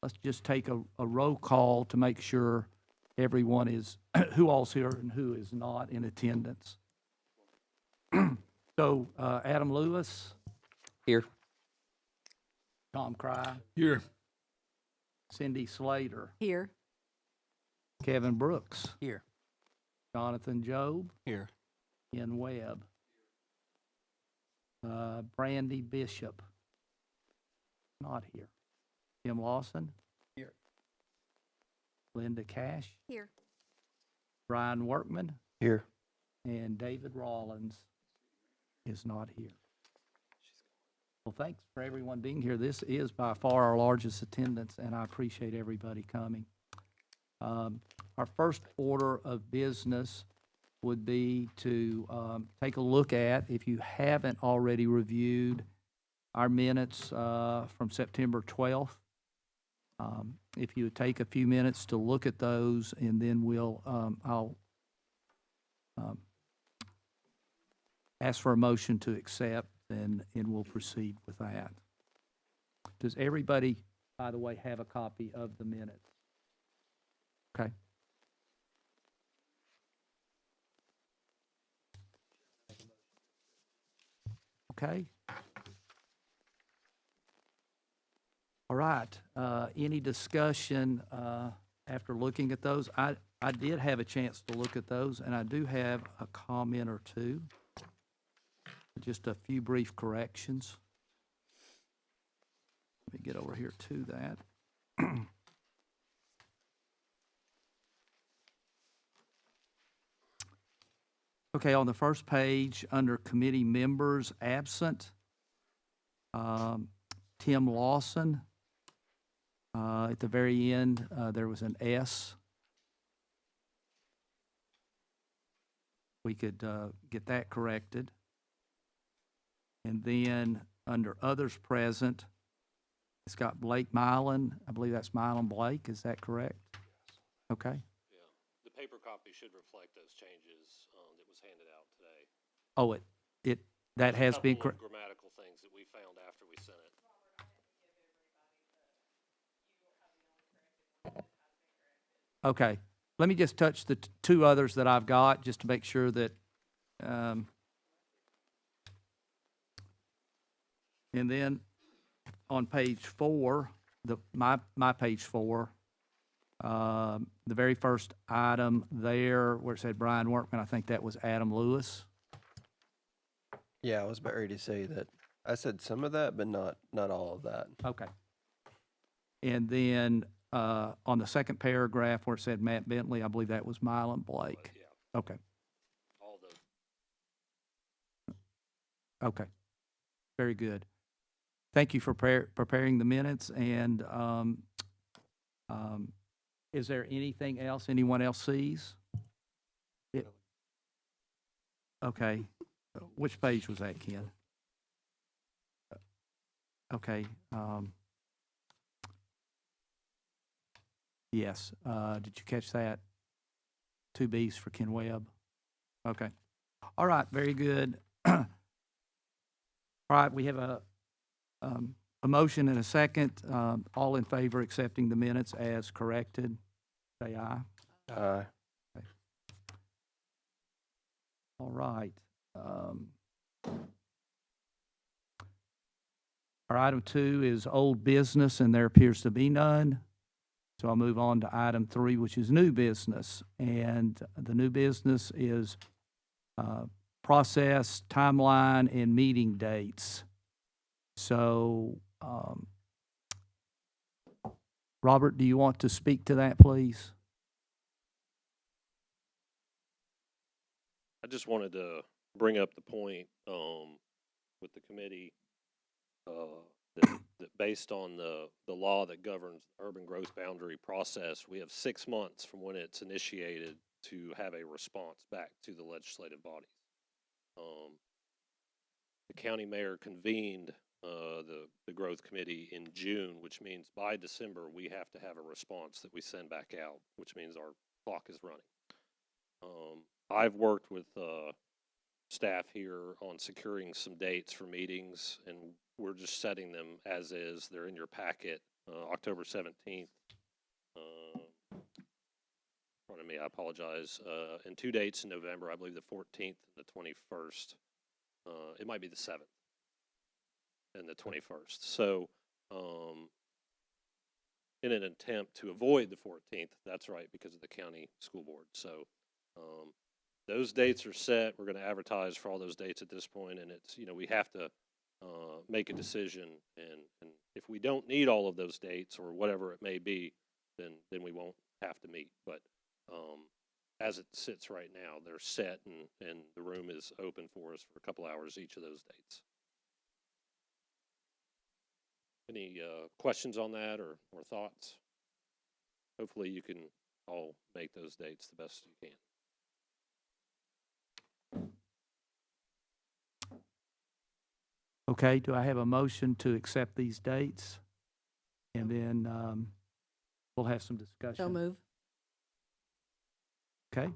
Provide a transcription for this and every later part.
let's just take a roll call to make sure everyone is, who all's here and who is not in attendance. So, Adam Lewis, Here. Tom Cry, Here. Cindy Slater, Here. Kevin Brooks, Here. Jonathan Job, Here. Ken Webb, Brandy Bishop, not here. Tim Lawson. Here. Linda Cash, Here. Brian Workman, Here. and David Rollins is not here. Well, thanks for everyone being here. This is by far our largest attendance, and I appreciate everybody coming. Our first order of business would be to take a look at, if you haven't already reviewed, our minutes from September 12th. If you would take a few minutes to look at those, and then I'll ask for a motion to accept, and we'll proceed with that. Does everybody, by the way, have a copy of the minutes? Okay. Okay. All right. Any discussion after looking at those? I did have a chance to look at those, and I do have a comment or two. Just a few brief corrections. Let me get over here to that. Okay, on the first page, under committee members absent, Tim Lawson. At the very end, there was an S. We could get that corrected. And then, under others present, it's got Blake Mylan. I believe that's Mylan Blake. Is that correct? Okay. Yeah, the paper copy should reflect those changes that was handed out today. Oh, that has been Couple correct. of grammatical things that we found after we sent it. Okay. Let me just touch the two others that I've got, just to make sure that, and then on page 4, my page 4, the very first item there where it said Brian Workman, I think that was Adam Lewis. Yeah, I was about ready to say that. I said some of that, but not all of that. Okay. And then on the second paragraph where it said Matt Bentley, I believe that was Mylan Blake. Yeah, Okay. all those. Okay. Very good. Thank you for preparing the minutes. And is there anything else anyone else sees? Okay. Which page was that, Ken? Okay. Yes. Did you catch that? 2 Bs for Ken Webb. Okay. All right. Very good. All right. We have a motion and a second. All in favor accepting the minutes as corrected, say aye. Aye. All right. Our item 2 is old business, and there appears to be none. So I'll move on to item 3, which is new business. And the new business is process, timeline, and meeting dates. So, Robert, do you want to speak to that, please? I just wanted to bring up the point with the committee that based on the law that governs the urban growth boundary process, we have 6 months from when it's initiated to have a response back to the legislative bodies. The county mayor convened the growth committee in June, which means by December we have to have a response that we send back out, which means our clock is running. I've worked with staff here on securing some dates for meetings, and we're just setting them as is. They're in your packet. October 17th. Pardon me, I apologize. And 2 dates in November, I believe the 14th and the 21st. It might be the 7th and the 21st. So, in an attempt to avoid the 14th, that's right, because of the county school board. So, those dates are set. We're going to advertise for all those dates at this point, and it's, we have to make a decision. And if we don't need all of those dates or whatever it may be, then we won't have to meet. But as it sits right now, they're set, and the room is open for us for a couple hours each of those dates. Any questions on that or thoughts? Hopefully you can all make those dates the best you can. Okay, do I have a motion to accept these dates? And then we'll have some discussion. So move. Okay.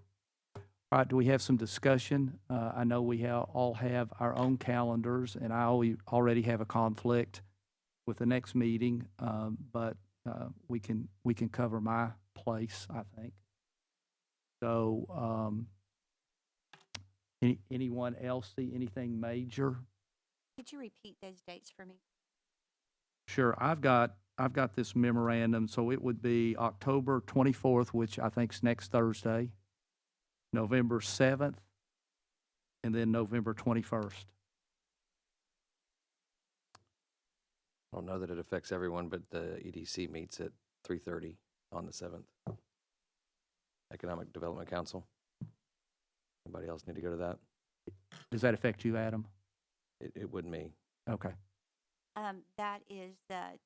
All right, do we have some discussion? I know we all have our own calendars, and I already have a conflict with the next meeting, but we can cover my place, I think. So, anyone else see anything major? Could you repeat those dates for me? Sure, I've got this memorandum, so it would be October 24th, which I think is next Thursday, November 7th, and then November 21st. I don't know that it affects everyone, but the EDC meets at 3:30 on the 7th. Economic Development Council. Anybody else need to go to that? Does that affect you, Adam? It would me. Okay. That is the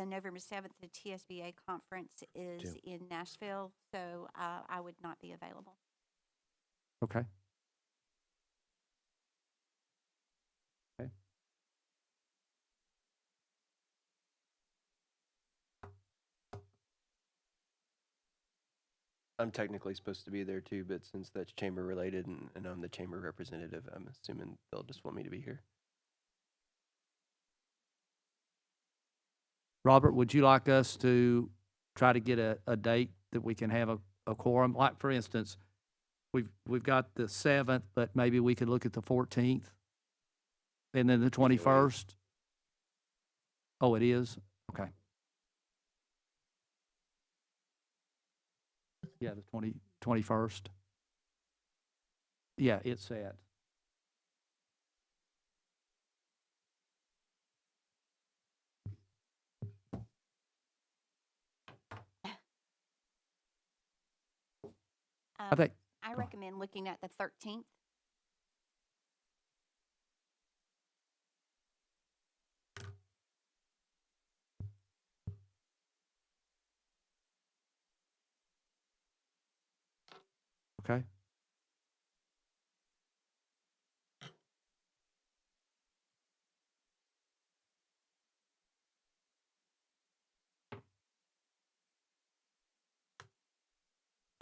November 7th, the TSBA conference is June. in Nashville, so I would not be available. Okay. Okay. I'm technically supposed to be there too, but since that's chamber related and I'm the chamber representative, I'm assuming they'll just want me to be here. Robert, would you like us to try to get a date that we can have a quorum? Like, for instance, we've got the 7th, but maybe we could look at the 14th and then the 21st. Oh, it is? Okay. Yeah, the 21st. Yeah, it's set. I think, I recommend looking at the 13th. okay.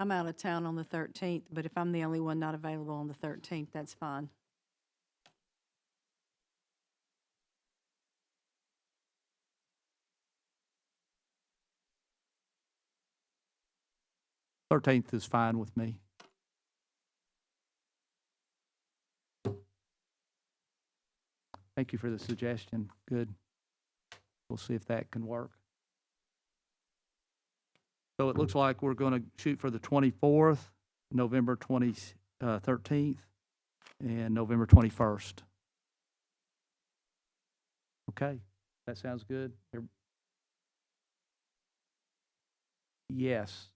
I'm out of town on the 13th, but if I'm the only one not available on the 13th, that's fine. Thirteenth is fine with me. Thank you for the suggestion. Good. We'll see if that can work. So it looks like we're going to shoot for the 24th, November 13th, and November 21st. Okay, that sounds good. Yes,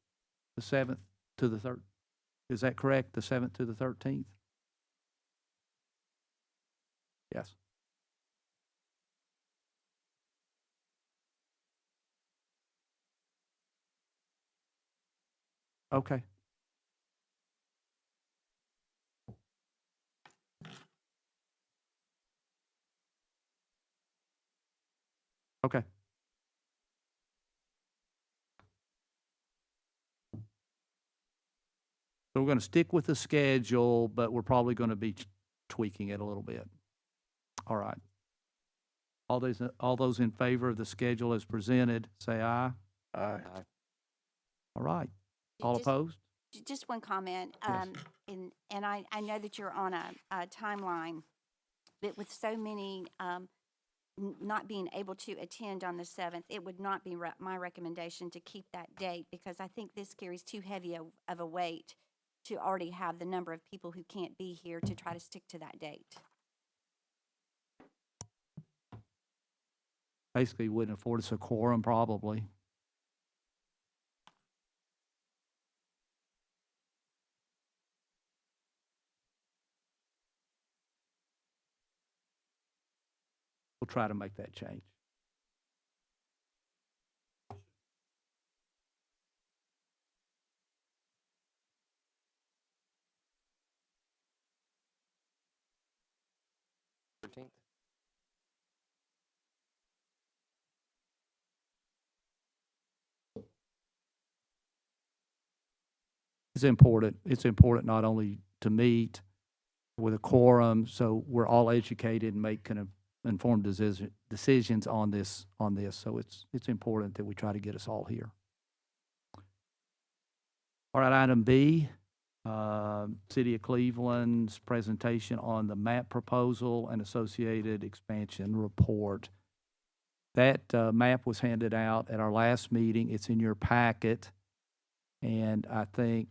the 7th to the 3rd. Is that correct? The 7th to the 13th? Yes. Okay. Okay. So we're going to stick with the schedule, but we're probably going to be tweaking it a little bit. All right. All those in favor of the schedule as presented, say aye. Aye. All right. All Just- opposed? Just one comment, Yes. and I know that you're on a timeline, but with so many, not being able to attend on the 7th, it would not be my recommendation to keep that date, because I think this carries too heavy of a weight to already have the number of people who can't be here to try to stick to that date. Basically wouldn't afford us a quorum probably. We'll try to make that change. It's important. It's important not only to meet with a quorum, so we're all educated and make kind of informed decisions on this. So it's important that we try to get us all here. All right, item B, City of Cleveland's presentation on the map proposal and associated expansion report. That map was handed out at our last meeting. It's in your packet. And I think,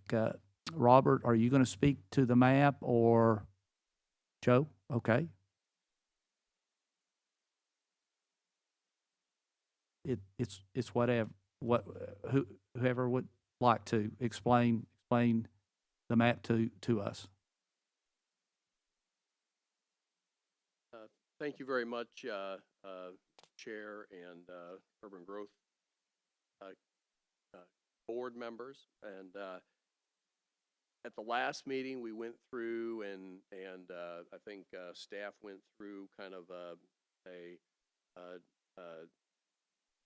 Robert, are you going to speak to the map or Joe? Okay. It's whatever, whoever would like to explain the map to us. Thank you very much, Chair and Urban Growth board members. And at the last meeting, we went through and I think staff went through kind of a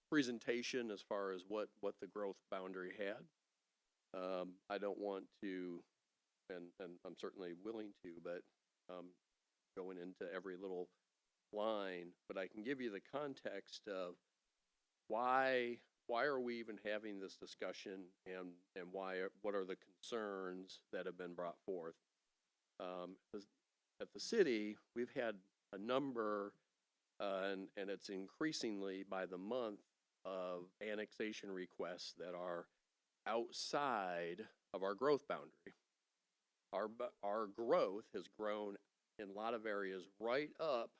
presentation as far as what the growth boundary had. I don't want to, and I'm certainly willing to, but going into every little line, but I can give you the context of why are we even having this discussion, and what are the concerns that have been brought forth. At the city, we've had a number, and it's increasingly by the month, of annexation requests that are outside of our growth boundary. Our growth has grown in a lot of areas right up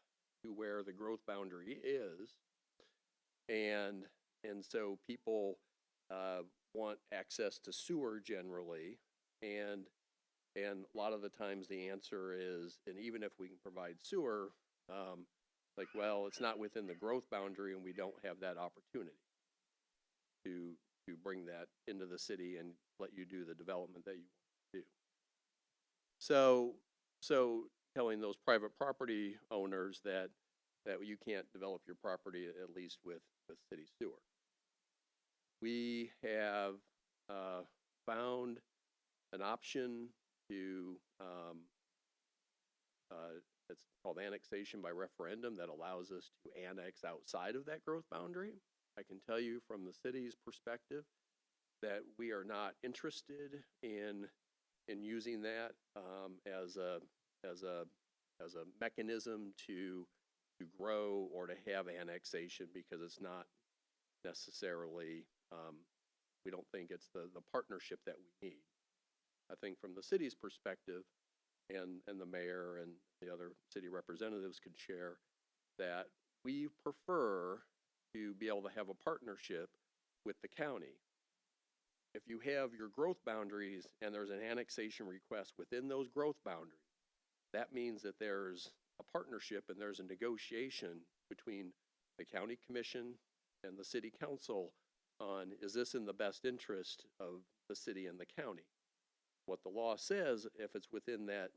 to where the growth boundary is, and so people want access to sewer generally, and a lot of the times the answer is, and even if we can provide sewer, like, well, it's not within the growth boundary and we don't have that opportunity to bring that into the city and let you do the development that you want to do. So telling those private property owners that you can't develop your property at least with city sewer. We have found an option to, it's called annexation by referendum, that allows us to annex outside of that growth boundary. I can tell you from the city's perspective that we are not interested in using that as a mechanism to grow or to have annexation, because it's not necessarily, we don't think it's the partnership that we need. I think from the city's perspective, and the mayor and the other city representatives could share, that we prefer to be able to have a partnership with the county. If you have your growth boundaries and there's an annexation request within those growth boundaries, that means that there's a partnership and there's a negotiation between the county commission and the city council on, is this in the best interest of the city and the county? What the law says, if it's within that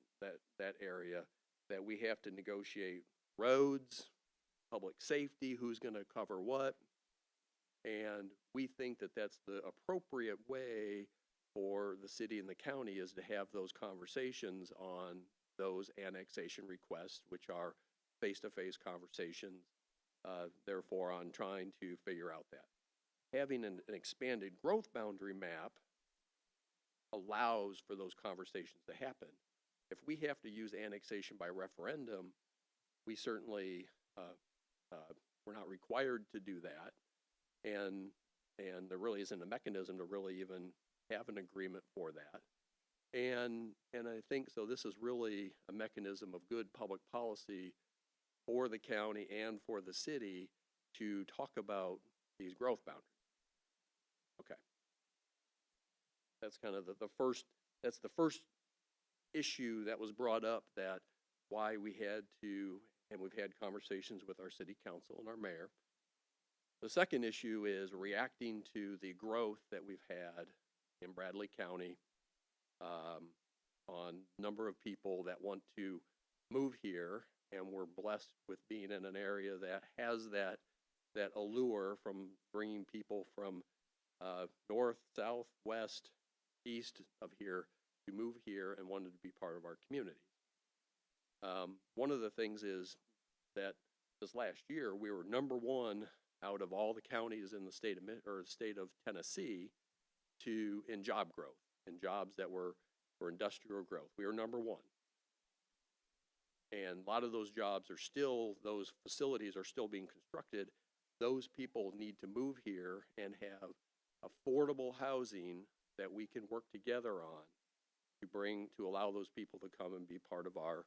area, that we have to negotiate roads, public safety, who's going to cover what, and we think that that's the appropriate way for the city and the county, is to have those conversations on those annexation requests, which are face-to-face conversations therefore, on trying to figure out that. Having an expanded growth boundary map allows for those conversations to happen. If we have to use annexation by referendum, we certainly, we're not required to do that. And there really isn't a mechanism to really even have an agreement for that. And I think, so this is really a mechanism of good public policy for the county and for the city to talk about these growth boundaries. Okay. That's kind of that's the first issue that was brought up, that why we had to, and we've had conversations with our city council and our mayor. The second issue is reacting to the growth that we've had in Bradley County, on number of people that want to move here, and we're blessed with being in an area that has that allure from bringing people from north, south, west, east of here to move here and wanted to be part of our community. One of the things is that this last year we were number one out of all the counties in the state of Tennessee in job growth, in jobs that were for industrial growth. We were number one. And a lot of those jobs are still, those facilities are still being constructed. Those people need to move here and have affordable housing that we can work together on to allow those people to come and be part of our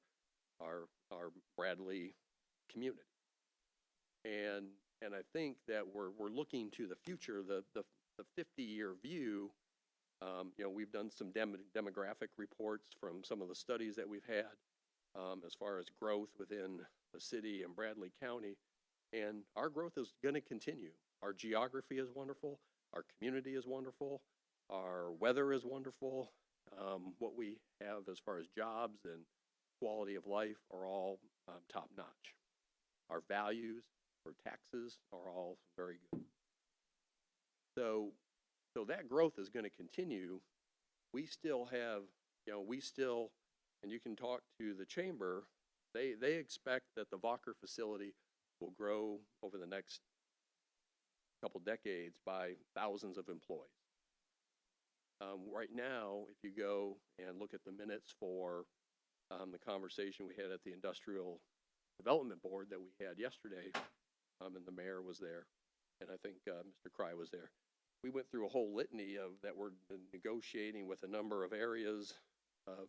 Bradley community. And I think that we're looking to the future, the 50-year view. You know, we've done some demographic reports from some of the studies that we've had as far as growth within the city and Bradley County. And our growth is going to continue. Our geography is wonderful. Our community is wonderful. Our weather is wonderful. What we have as far as jobs and quality of life are all top notch. Our values for taxes are all very good. So that growth is going to continue. We still have, you know, and you can talk to the chamber, they expect that the Walker facility will grow over the next couple decades by thousands of employees. Right now, if you go and look at the minutes for the conversation we had at the Industrial Development Board that we had yesterday, and the mayor was there, and I think Mr. Cry was there. We went through a whole litany of that we're negotiating with a number of areas of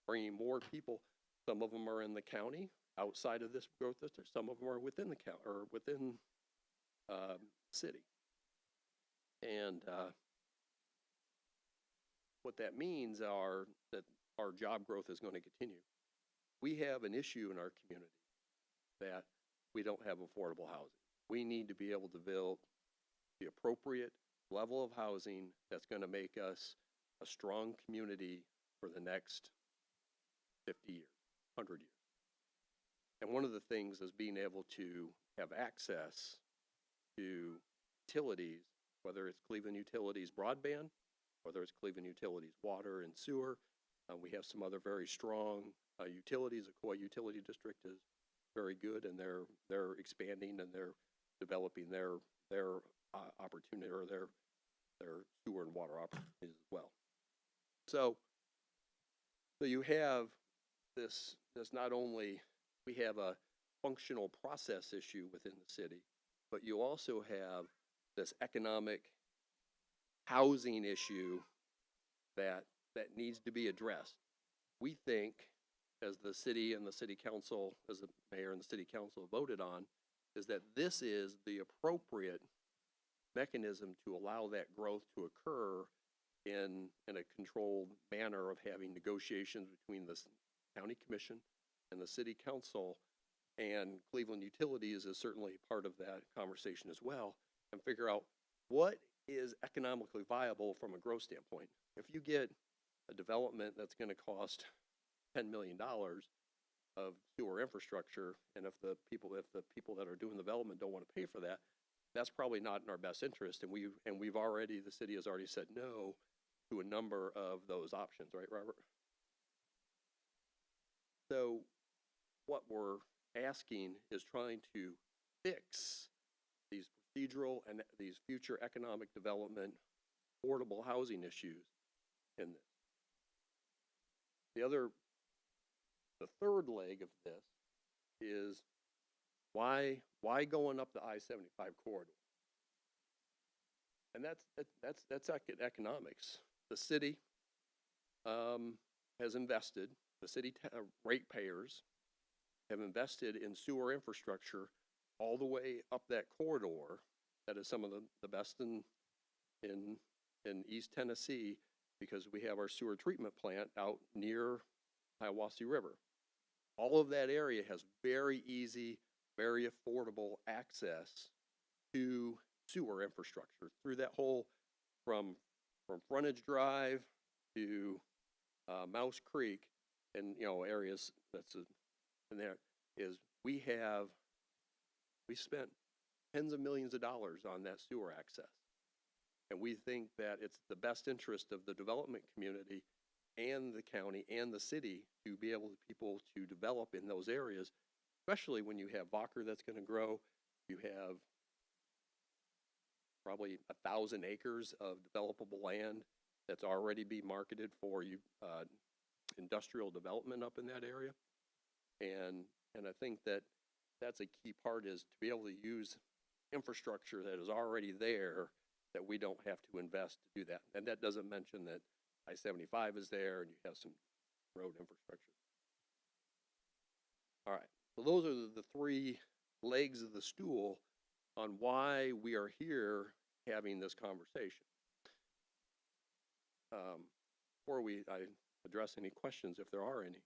bringing more people. Some of them are in the county outside of this growth district. Some of them are within the county or within city. And what that means are that our job growth is going to continue. We have an issue in our community that we don't have affordable housing. We need to be able to build the appropriate level of housing that's going to make us a strong community for the next 50 years, 100 years. And one of the things is being able to have access to utilities, whether it's Cleveland Utilities broadband, whether it's Cleveland Utilities water and sewer. We have some other very strong utilities. The Kauai Utility District is very good, and they're expanding and they're developing their opportunity, or their sewer and water opportunities as well. So you have this not only, we have a functional process issue within the city, but you also have this economic housing issue that needs to be addressed. We think, as the city and the city council, as the mayor and the city council voted on, is that this is the appropriate mechanism to allow that growth to occur in a controlled manner of having negotiations between the county commission and the city council, and Cleveland Utilities is certainly part of that conversation as well, and figure out what is economically viable from a growth standpoint. If you get a development that's going to cost $10 million of sewer infrastructure, and if the people that are doing the development don't want to pay for that, that's probably not in our best interest. And the city has already said no to a number of those options, right, Robert? So what we're asking is trying to fix these procedural and these future economic development, affordable housing issues in this. The third leg of this is why going up the I-75 corridor? And that's economics. The city has invested, the city ratepayers have invested in sewer infrastructure all the way up that corridor that is some of the best in East Tennessee, because we have our sewer treatment plant out near Hiawassee River. All of that area has very easy, very affordable access to sewer infrastructure through that whole, from Frontage Drive to Mouse Creek, and areas that's in there is we spent tens of millions of dollars on that sewer access. And we think that it's the best interest of the development community and the county and the city to be able people to develop in those areas, especially when you have Walker that's going to grow. You have probably 1,000 acres of developable land that's already being marketed for industrial development up in that area. And I think that that's a key part, is to be able to use infrastructure that is already there, that we don't have to invest to do that. And that doesn't mention that I-75 is there and you have some road infrastructure. All right, so those are the three legs of the stool on why we are here having this conversation. Before I address any questions, if there are any,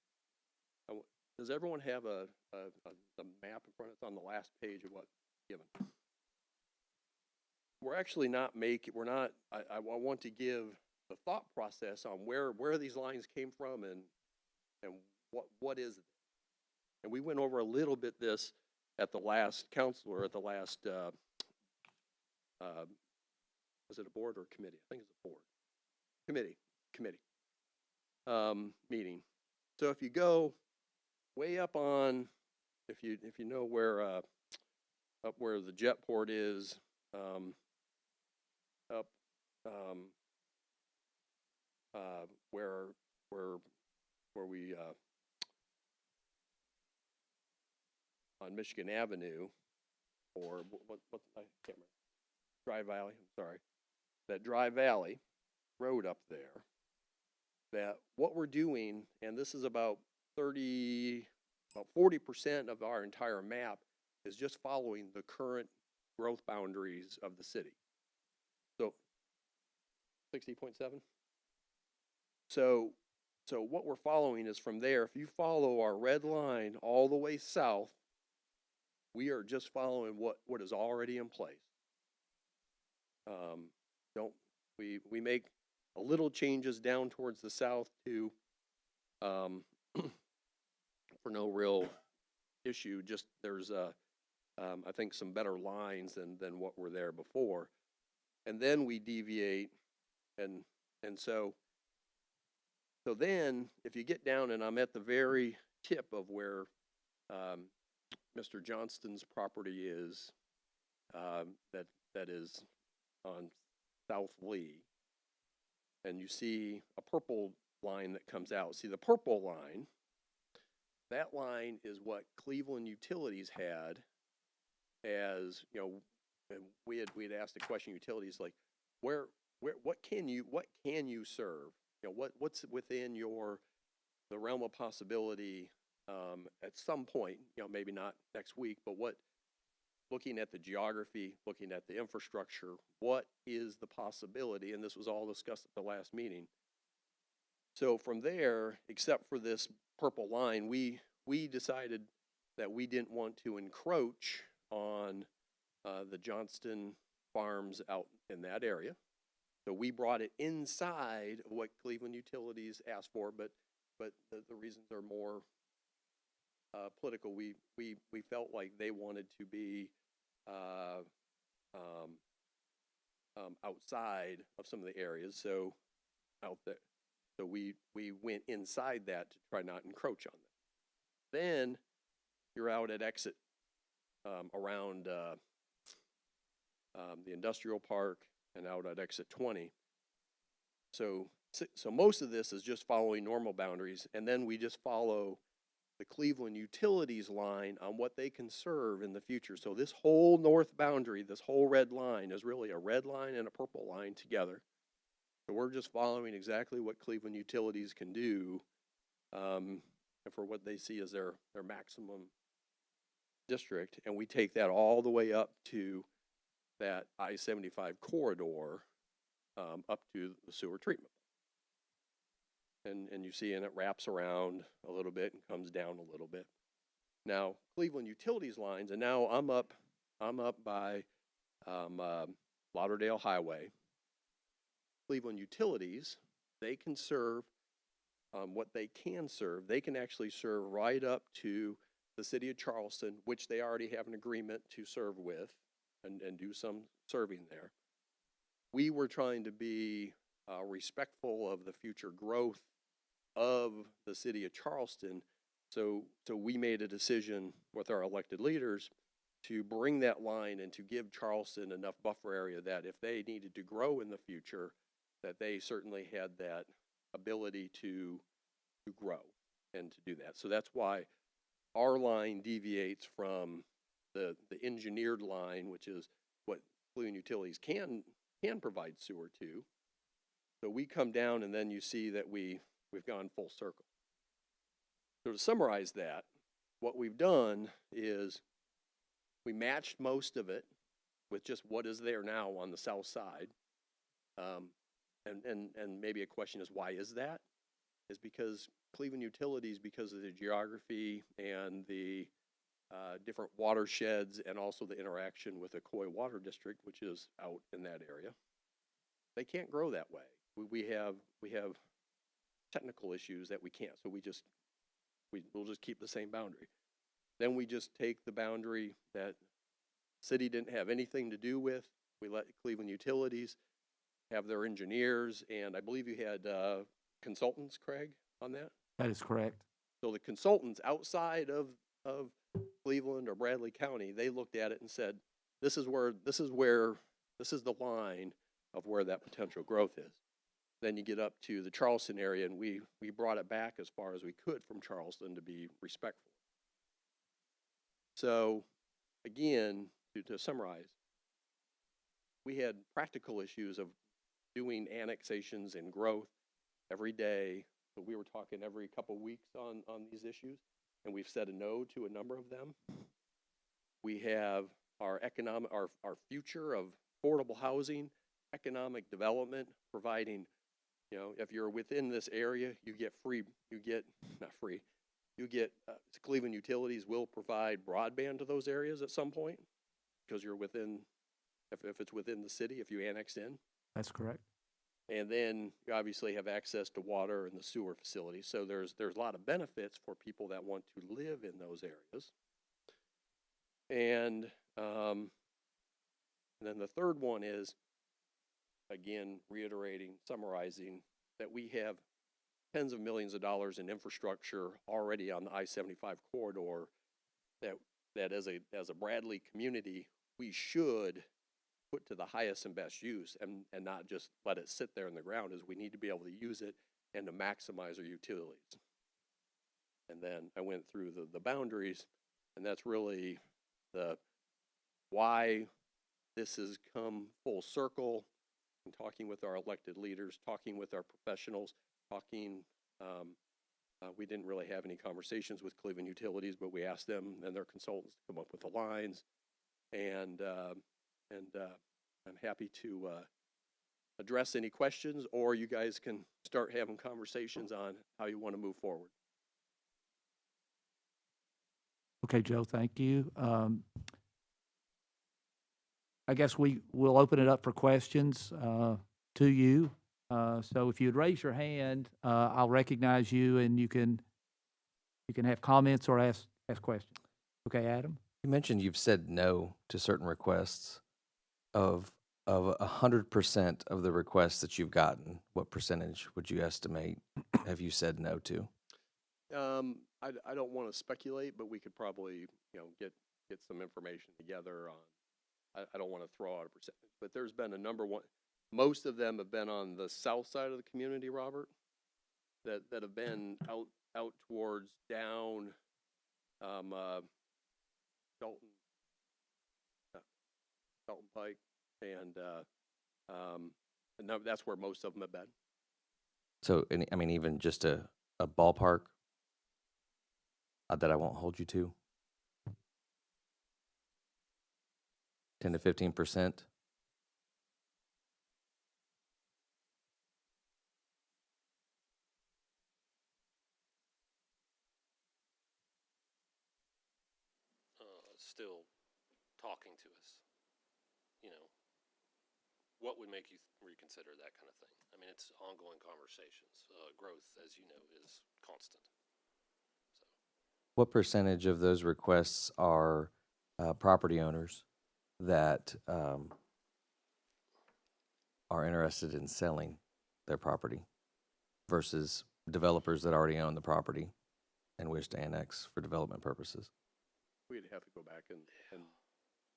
does everyone have the map in front? It's on the last page of what's given. We're actually not I want to give the thought process on where these lines came from and what is it. And we went over a little bit this at the last was it a board or committee? I think it's a board. Committee meeting. So if you go way up on, if you know where up where the jet port is, where we on Michigan Avenue, or what I can't remember. Dry Valley, I'm sorry. That Dry Valley road up there, that what we're doing, and this is about 40% of our entire map, is just following the current growth boundaries of the city. So 60.7. So what we're following is from there. If you follow our red line all the way south, we are just following what is already in place. We make a little changes down towards the south to for no real issue. Just there's I think some better lines than what were there before, and then we deviate, and so then if you get down, and I'm at the very tip of where Mr. Johnston's property is, that is on South Lee, and you see a purple line that comes out. See the purple line, that line is what Cleveland Utilities had as, and we had asked the question, utilities, like what can you serve? What's within the realm of possibility at some point, maybe not next week, but looking at the geography, looking at the infrastructure, what is the possibility? And this was all discussed at the last meeting. So from there, except for this purple line, we decided that we didn't want to encroach on the Johnston farms out in that area. So we brought it inside of what Cleveland Utilities asked for, but the reasons are more political. We felt like they wanted to be outside of some of the areas, so out there. So we went inside that to try not encroach on them. Then you're out at exit around the industrial park and out at exit 20. So most of this is just following normal boundaries, and then we just follow the Cleveland Utilities line on what they can serve in the future. So this whole north boundary, this whole red line is really a red line and a purple line together. So we're just following exactly what Cleveland Utilities can do and for what they see as their maximum district. And we take that all the way up to that I-75 corridor up to the sewer treatment. And you see, and it wraps around a little bit and comes down a little bit. Now, Cleveland Utilities lines, and now I'm up by Lauderdale Highway. Cleveland Utilities, they can serve what they can serve. They can actually serve right up to the city of Charleston, which they already have an agreement to serve with and do some serving there. We were trying to be respectful of the future growth of the city of Charleston. So we made a decision with our elected leaders to bring that line and to give Charleston enough buffer area that if they needed to grow in the future, that they certainly had that ability to grow and to do that. So that's why our line deviates from the engineered line, which is what Cleveland Utilities can provide sewer to. So we come down, and then you see that we've gone full circle. So to summarize that, what we've done is we matched most of it with just what is there now on the south side. And maybe a question is, why is that? Is because Cleveland Utilities, because of the geography and the different watersheds and also the interaction with the Coy Water District, which is out in that area, they can't grow that way. We have technical issues that we can't, so we'll just keep the same boundary. Then we just take the boundary that city didn't have anything to do with. We let Cleveland Utilities have their engineers, and I believe you had consultants, Craig, on that? That is correct. So the consultants outside of Cleveland or Bradley County, they looked at it and said, this is the line of where that potential growth is. Then you get up to the Charleston area, and we brought it back as far as we could from Charleston to be respectful. So again, to summarize, we had practical issues of doing annexations and growth every day. So we were talking every couple weeks on these issues, and we've said a no to a number of them. We have our future of affordable housing, economic development, providing, if you're within this area, Cleveland Utilities will provide broadband to those areas at some point because you're within, if it's within the city, if you annex in. That's correct. And then you obviously have access to water and the sewer facilities. So there's a lot of benefits for people that want to live in those areas. And then the third one is, again, reiterating, summarizing, that we have tens of millions of dollars in infrastructure already on the I-75 corridor that as a Bradley community, we should put to the highest and best use and not just let it sit there in the ground, as we need to be able to use it and to maximize our utilities. And then I went through the boundaries, and that's really why this has come full circle. And talking with our elected leaders, talking with our professionals, we didn't really have any conversations with Cleveland Utilities, but we asked them and their consultants to come up with the lines, and I'm happy to address any questions, or you guys can start having conversations on how you want to move forward. Okay, Joe, thank you. I guess we will open it up for questions to you. So if you'd raise your hand, I'll recognize you, and you can have comments or ask questions. Okay, Adam? You mentioned you've said no to certain requests. Of 100% of the requests that you've gotten, what percentage would you estimate have you said no to? I don't want to speculate, but we could probably get get some information together on, I don't want to throw out a percentage, but there's been a number one, most of them have been on the south side of the community, Robert, that have been out towards down, Dalton, Dalton Pike, and that's where most of them have been. So, I mean, even just a ballpark that I won't hold you to? 10 to 15%? Still talking to us, you know, what would make you reconsider that kind of thing? I mean, it's ongoing conversations. Growth, as you know, is constant. So, What percentage of those requests are property owners that are interested in selling their property versus developers that already own the property and wish to annex for development purposes? We'd have to go back and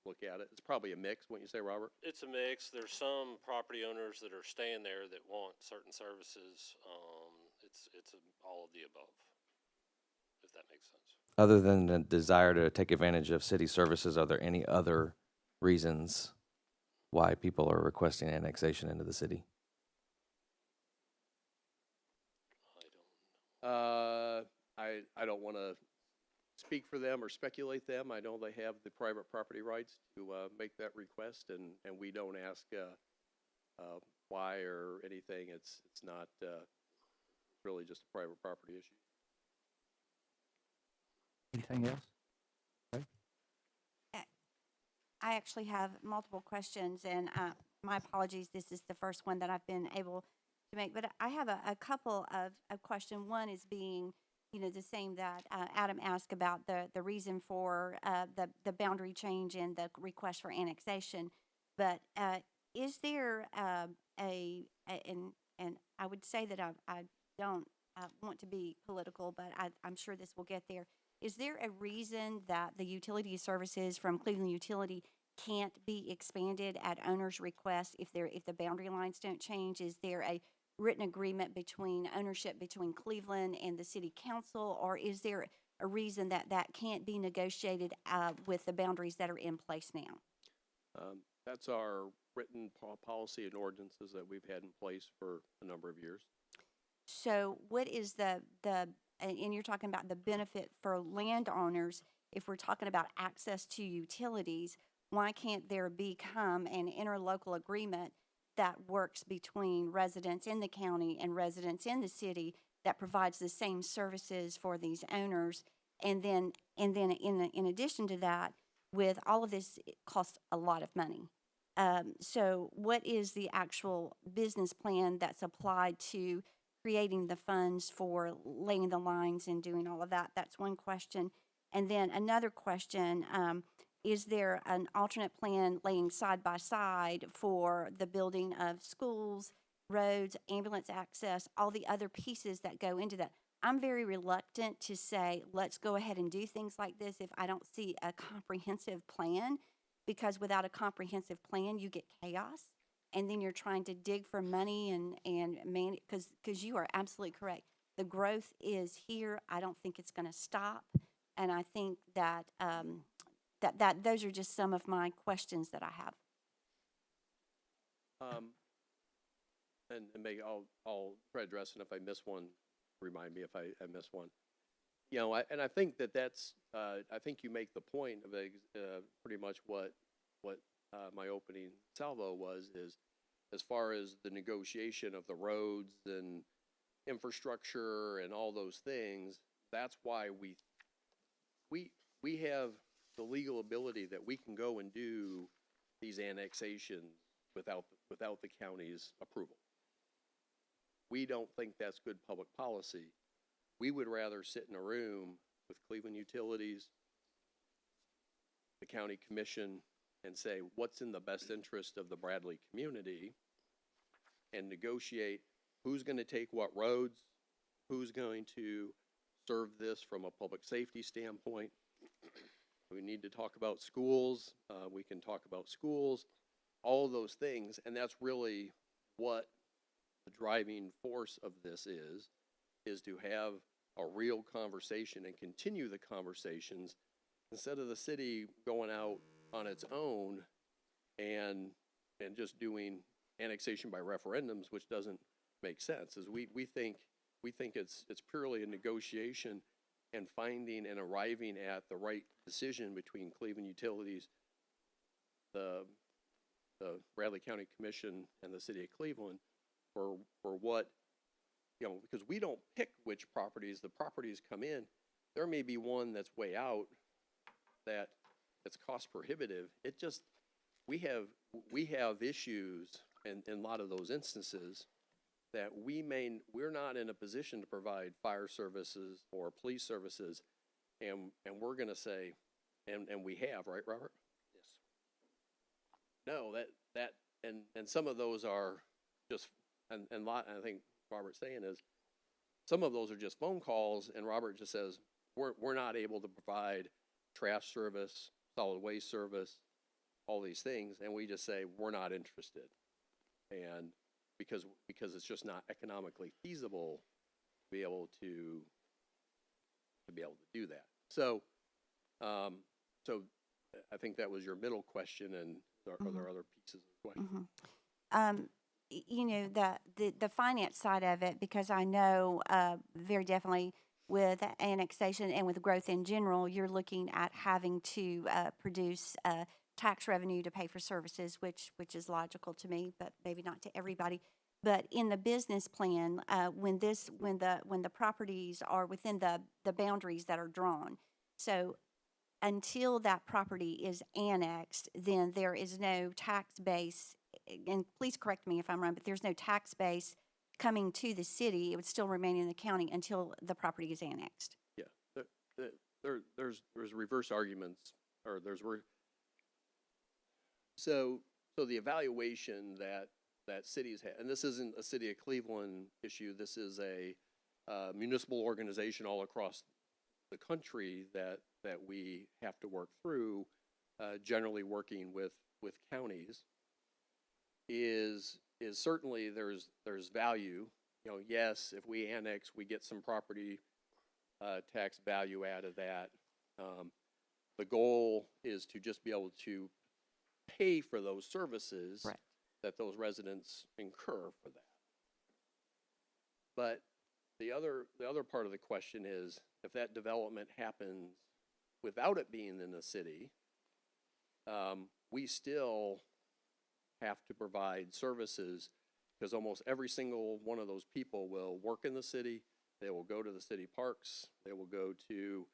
look at it. It's probably a mix, wouldn't you say, Robert? it's a mix. There's some property owners that are staying there that want certain services. It's all of the above, if that makes sense. Other than the desire to take advantage of city services, are there any other reasons why people are requesting annexation into the city? I don't want to speak for them or speculate them. I know they have the private property rights to make that request, and we don't ask why or anything. It's not really just a private property issue. Anything else? I actually have multiple questions, and my apologies, this is the first one that I've been able to make, but I have a couple of questions. One is being, you know, the same that Adam asked about the reason for the boundary change and the request for annexation. But is there and I would say that I don't want to be political, but I'm sure this will get there. Is there a reason that the utility services from Cleveland Utility can't be expanded at owner's request if the boundary lines don't change? Is there a written agreement between ownership between Cleveland and the city council, or is there a reason that that can't be negotiated with the boundaries that are in place now? That's our written policy and ordinances that we've had in place for a number of years. So what is and you're talking about the benefit for landowners, if we're talking about access to utilities, why can't there become an interlocal agreement that works between residents in the county and residents in the city that provides the same services for these owners? And then in addition to that, with all of this, it costs a lot of money. So what is the actual business plan that's applied to creating the funds for laying the lines and doing all of that? That's one question. And then another question, is there an alternate plan laying side by side for the building of schools, roads, ambulance access, all the other pieces that go into that? I'm very reluctant to say, let's go ahead and do things like this if I don't see a comprehensive plan, because without a comprehensive plan, you get chaos. And then you're trying to dig for money and because you are absolutely correct. The growth is here. I don't think it's going to stop. And I think that that those are just some of my questions that I have. And maybe I'll try to address it. If I miss one, remind me if I miss one. You know, I think that's I think you make the point of pretty much what my opening salvo was, is as far as the negotiation of the roads and infrastructure and all those things. That's why we have the legal ability that we can go and do these annexations without the county's approval. We don't think that's good public policy. We would rather sit in a room with Cleveland Utilities, the county commission, and say what's in the best interest of the Bradley community, and negotiate who's going to take what roads, who's going to serve this from a public safety standpoint, We need to talk about schools. We can talk about schools, all of those things. And that's really what the driving force of this is to have a real conversation and continue the conversations instead of the city going out on its own and just doing annexation by referendums, which doesn't make sense. Is we think it's purely a negotiation and finding and arriving at the right decision between Cleveland Utilities, the Bradley County Commission, and the City of Cleveland for what, because we don't pick which properties, the properties come in. There may be one that's way out that's cost prohibitive. It just, we have issues in a lot of those instances that we're not in a position to provide fire services or police services, and we're gonna say, and we have, right, Robert? Yes. No, and some of those are just, and I think Robert's saying is, some of those are just phone calls, and Robert just says, we're not able to provide trash service, solid waste service, all these things, and we just say, we're not interested. And because it's just not economically feasible to be able to do that. So, so I think that was your middle question, and are there other pieces of the question? You know, the finance side of it, because I know very definitely with annexation and with growth in general, you're looking at having to produce tax revenue to pay for services, which is logical to me, but maybe not to everybody. But in the business plan, when the properties are within the boundaries that are drawn, so until that property is annexed, then there is no tax base, and please correct me if I'm wrong, but there's no tax base coming to the city. It would still remain in the county until the property is annexed. Yeah, there's reverse arguments, or so the evaluation that cities have, and this isn't a City of Cleveland issue, this is a municipal organization all across the country that we have to work through, generally working with counties, is certainly there's value. Yes, if we annex, we get some property tax value out of that. The goal is to just be able to pay for those services Correct. that those residents incur for that. But the other part of the question is, if that development happens without it being in the city, we still have to provide services, because almost every single one of those people will work in the city. They will go to the city parks. They will go to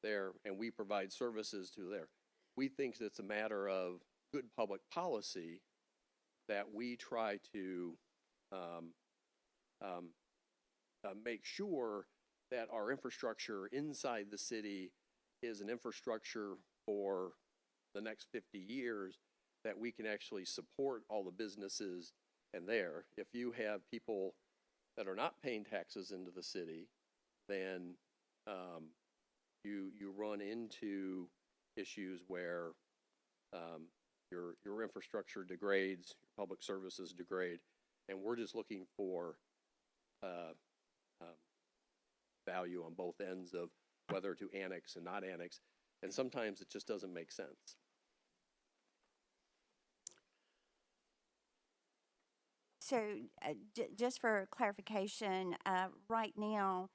there, and we provide services to there. We think it's a matter of good public policy that we try to make sure that our infrastructure inside the city is an infrastructure for the next 50 years, that we can actually support all the businesses and there. If you have people that are not paying taxes into the city, then you run into issues where your infrastructure degrades, your public services degrade, and we're just looking for value on both ends of whether to annex and not annex, and sometimes it just doesn't make sense. So just for clarification, right now,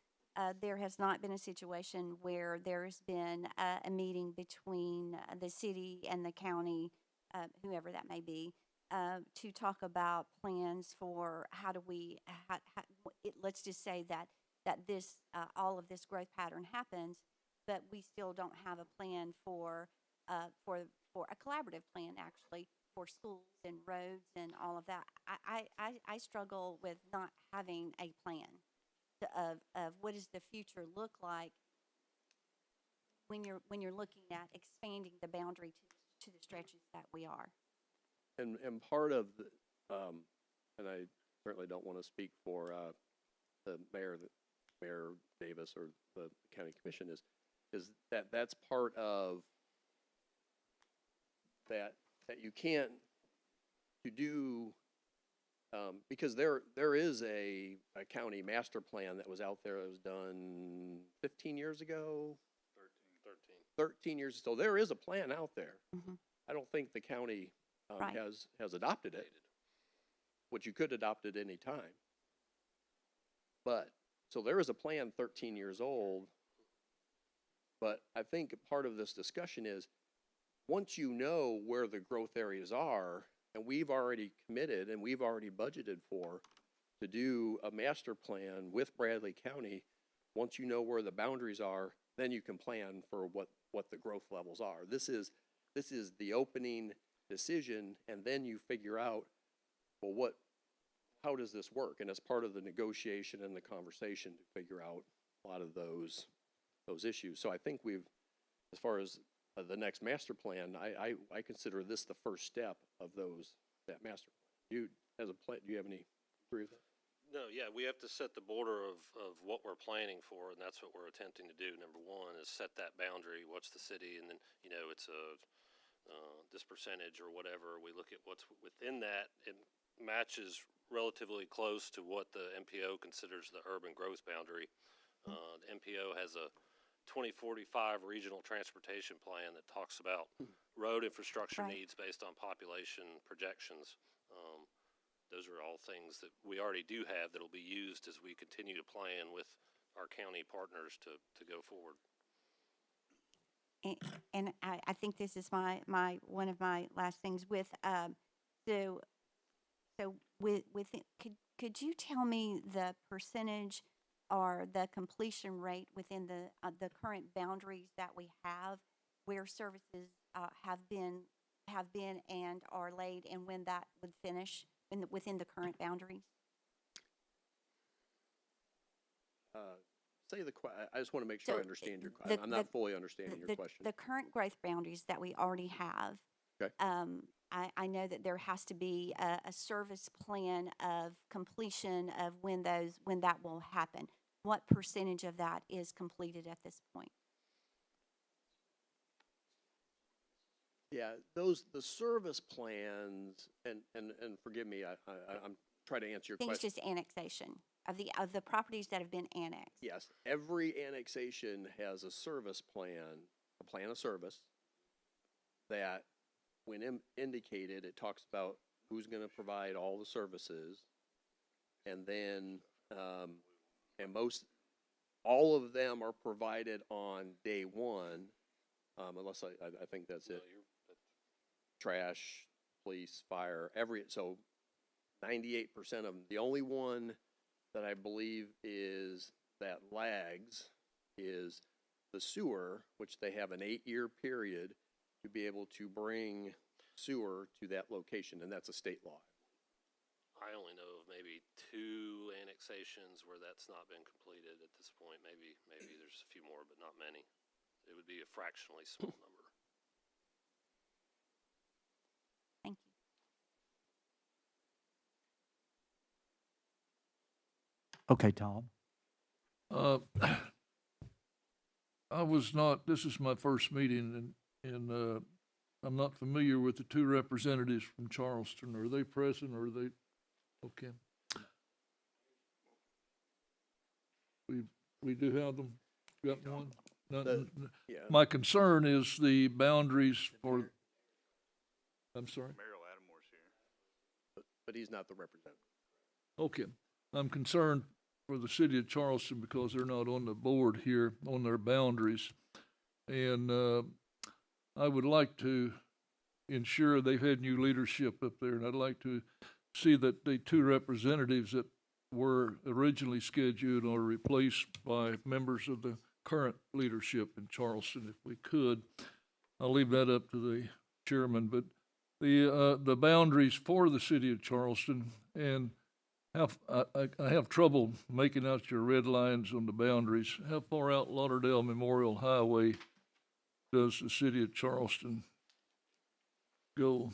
there has not been a situation where there's been a meeting between the city and the county, whoever that may be, to talk about plans for how do we, let's just say that this, all of this growth pattern happens, but we still don't have a plan for a collaborative plan, actually, for schools and roads and all of that. I struggle with not having a plan of what does the future look like when you're looking at expanding the boundary to the stretches that we are. And part of the, and I certainly don't want to speak for the Mayor Davis or the County Commission, is is that that's part of that you can't to do because there is a county master plan that was out there that was done 15 years ago, 13 years. So there is a plan out there. Mhm. I don't think the county Right. has adopted it, which you could adopt at any time. But, so there is a plan 13 years old. But I think part of this discussion is, once you know where the growth areas are, and we've already committed and we've already budgeted for to do a master plan with Bradley County, once you know where the boundaries are, then you can plan for what the growth levels are. This is the opening decision, and then you figure out, well, how does this work? And as part of the negotiation and the conversation to figure out a lot of those issues. So I think we've, as far as the next master plan, I consider this the first step of that master plan. Do you have any agree with that? No, yeah, we have to set the border of what we're planning for, and that's what we're attempting to do. Number one is set that boundary, what's the city, and then, it's this percentage or whatever. We look at what's within that. It matches relatively close to what the MPO considers the urban growth boundary. The MPO has a 2045 regional transportation plan that talks about road infrastructure Right. needs based on population projections. Those are all things that we already do have that'll be used as we continue to plan with our county partners to go forward. And I think this is my one of my last things with so could you tell me the percentage or the completion rate within the current boundaries that we have, where services have been and are laid, and when that would finish within the current boundaries? I just want to make sure I So, understand your the- question. I'm not the- fully understanding your question. The current growth boundaries that we already have. Okay. I know that there has to be a service plan of completion of when that will happen. What percentage of that is completed at this point? Yeah, the service plans, and forgive me, I'm trying to answer your I think it's question. just annexation of the properties that have been annexed. Yes, every annexation has a service plan, a plan of service, that when indicated, it talks about who's gonna provide all the services. And then, and all of them are provided on day one, unless I think that's it. Trash, police, fire, so 98% of them. The only one that I believe that lags is the sewer, which they have an 8-year period to be able to bring sewer to that location, and that's a state law. I only know of maybe 2 annexations where that's not been completed at this point. Maybe there's a few more, but not many. It would be a fractionally small number. Thank you. Okay, Tom. This is my first meeting, and I'm not familiar with the 2 representatives from Charleston. Are they present, or are they, okay? We do have them, got one? None? Yeah. My concern is the boundaries for, I'm sorry? But he's not the representative. Okay, I'm concerned for the city of Charleston because they're not on the board here on their boundaries. And I would like to ensure they've had new leadership up there, and I'd like to see that the 2 representatives that were originally scheduled are replaced by members of the current leadership in Charleston, if we could. I'll leave that up to the chairman, but the boundaries for the city of Charleston, and I have trouble making out your red lines on the boundaries. How far out Lauderdale Memorial Highway does the city of Charleston go?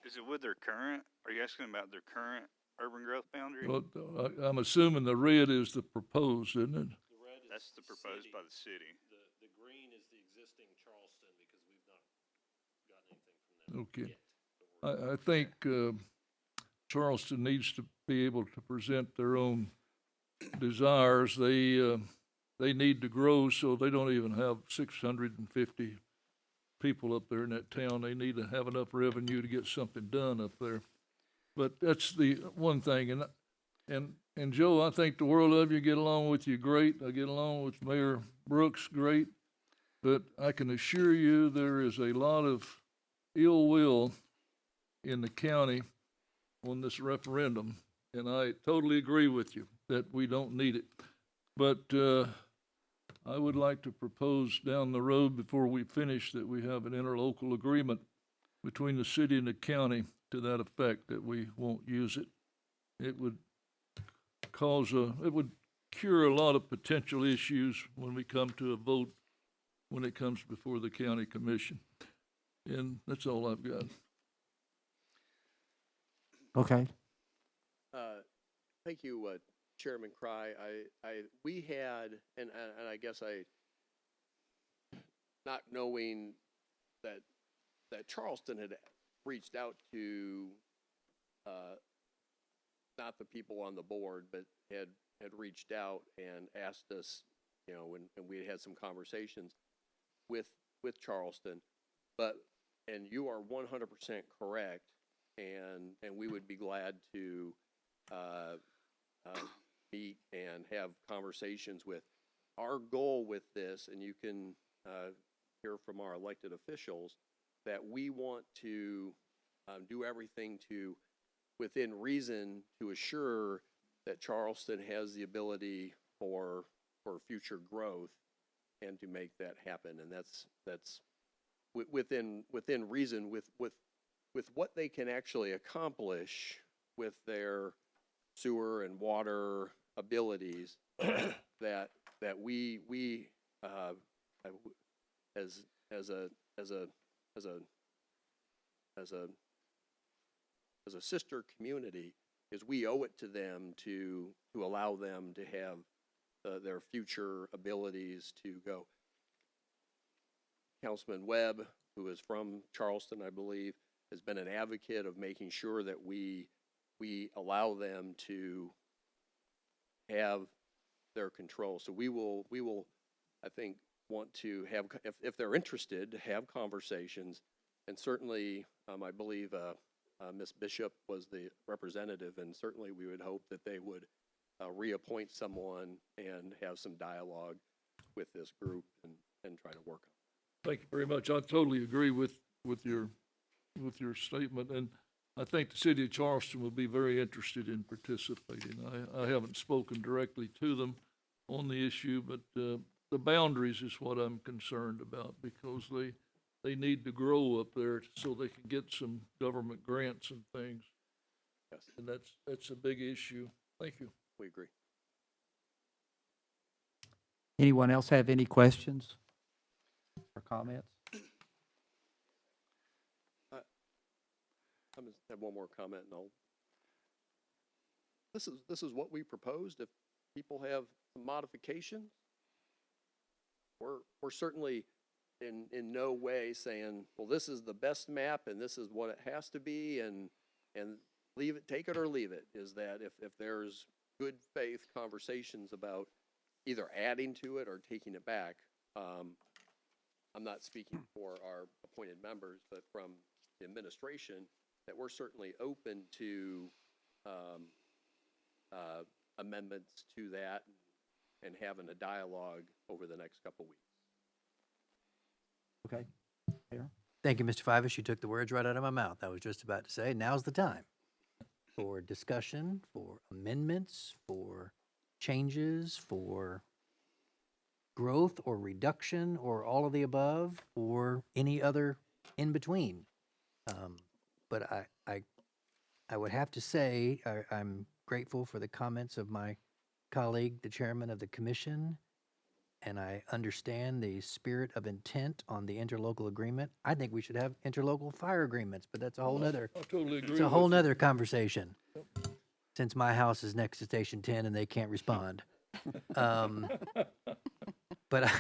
Is it with their current, are you asking about their current urban growth boundary. Well, I'm assuming the red is the proposed, isn't it? The red is That's the proposed by the city. The green is the existing Charleston because we've not gotten anything from them Okay. yet. but we're- I think Charleston needs to be able to present their own desires. They need to grow, so they don't even have 650 people up there in that town. They need to have enough revenue to get something done up there. But that's the one thing, and Joe, I think the world of you, get along with you great. I get along with Mayor Brooks great, but I can assure you there is a lot of ill will in the county on this referendum, and I totally agree with you that we don't need it. But I would like to propose down the road before we finish that we have an interlocal agreement between the city and the county to that effect, that we won't use it. It would it would cure a lot of potential issues when we come to a vote, when it comes before the county commission. And that's all I've got. Okay. Thank you, Chairman Cry. We had, and I guess not knowing that Charleston had reached out to, not the people on the board, but had reached out and asked us, and we had some conversations with Charleston, and you are 100% correct, and we would be glad to meet and have conversations with. Our goal with this, and you can hear from our elected officials, that we want to do everything to, within reason, to assure that Charleston has the ability for future growth and to make that happen. And that's within reason, with what they can actually accomplish with their sewer and water abilities, that we as a sister community, is we owe it to them to allow them to have their future abilities to go. Councilman Webb, who is from Charleston, I believe, has been an advocate of making sure that we allow them to have their control. So we will, I think, want to have, if they're interested, to have conversations. And certainly, I believe Ms. Bishop was the representative, and certainly we would hope that they would reappoint someone and have some dialogue with this group and try to work on it. Thank you very much. I totally agree with your statement, and I think the city of Charleston would be very interested in participating. I haven't spoken directly to them on the issue, but the boundaries is what I'm concerned about, because they need to grow up there so they can get some government grants and things. Yes, And that's a big issue. Thank you. we agree. Anyone else have any questions or comments? I'm just have one more comment, and this is what we proposed. If people have some modifications, we're certainly in no way saying, well, this is the best map and this is what it has to be, and leave it, take it or leave it. Is that if there's good faith conversations about either adding to it or taking it back, I'm not speaking for our appointed members, but from the administration, that we're certainly open to amendments to that and having a dialogue over the next couple weeks. Okay. Aaron? Thank you, Mr. Fivers. You took the words right out of my mouth. I was just about to say, now's the time for discussion, for amendments, for changes, for growth or reduction, or all of the above, or any other in between. But I would have to say, I'm grateful for the comments of my colleague, the chairman of the commission, and I understand the spirit of intent on the interlocal agreement. I think we should have interlocal fire agreements, but that's a whole nother, I totally agree. it's a whole nother conversation. since my house is next to Station 10 and they can't respond. Um, but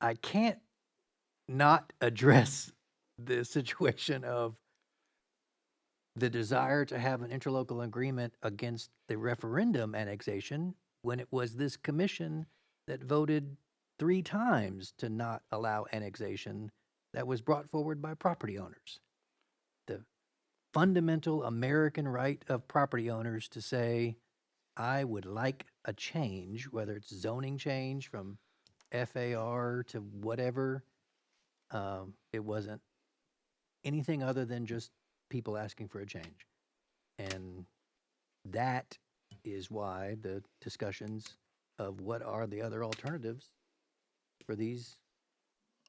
I can't not address the situation of the desire to have an interlocal agreement against the referendum annexation when it was this commission that voted 3 times to not allow annexation that was brought forward by property owners. The fundamental American right of property owners to say, I would like a change, whether it's zoning change from FAR to whatever. It wasn't anything other than just people asking for a change. And that is why the discussions of what are the other alternatives for these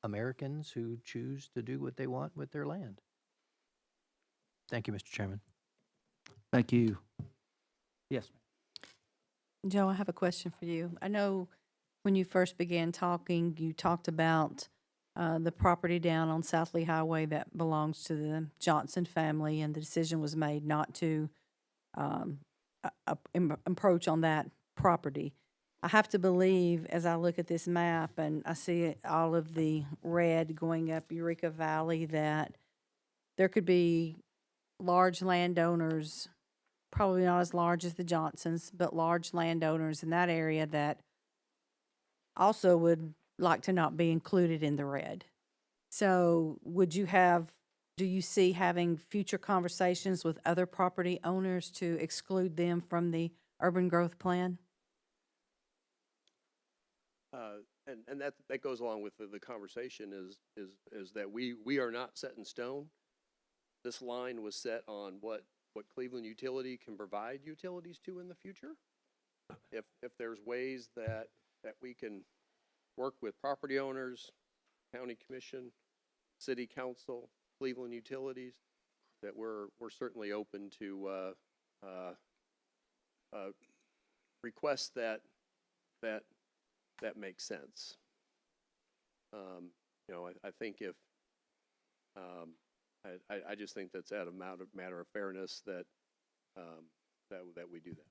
Americans who choose to do what they want with their land. Thank you, Mr. Chairman. Thank you. Yes, ma'am. Joe, I have a question for you. I know when you first began talking, you talked about the property down on South Lee Highway that belongs to the Johnson family, and the decision was made not to approach on that property. I have to believe, as I look at this map and I see all of the red going up Eureka Valley, that there could be large landowners, probably not as large as the Johnsons, but large landowners in that area that also would like to not be included in the red. So do you see having future conversations with other property owners to exclude them from the urban growth plan? And that goes along with the conversation is that we are not set in stone. This line was set on what Cleveland Utility can provide utilities to in the future. If there's ways that we can work with property owners, county commission, city council, Cleveland Utilities, that we're certainly open to requests that makes sense. I think if I just think that's out of matter of fairness that we do that.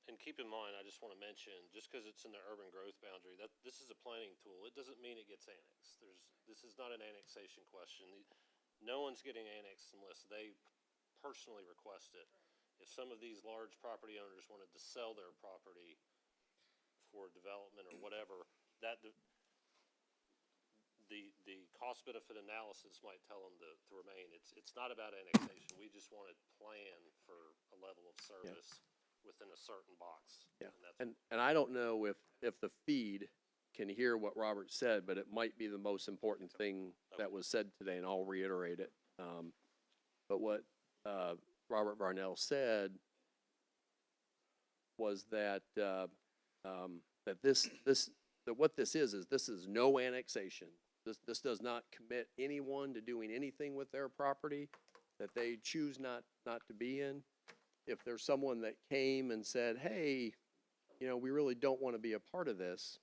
And keep in mind, I just want to mention, just because it's in the urban growth boundary, that this is a planning tool. It doesn't mean it gets annexed. This is not an annexation question. No one's getting annexed unless they personally request it. If some of these large property owners wanted to sell their property for development or whatever, that the cost benefit analysis might tell them to remain. It's not about annexation. We just want to plan for a level of service within a certain box. Yeah, and I don't know if the feed can hear what Robert said, but it might be the most important thing that was said today, and I'll reiterate it. But what Robert Varnell said was that that what this is no annexation. This does not commit anyone to doing anything with their property that they choose not to be in. If there's someone that came and said, hey, we really don't want to be a part of this,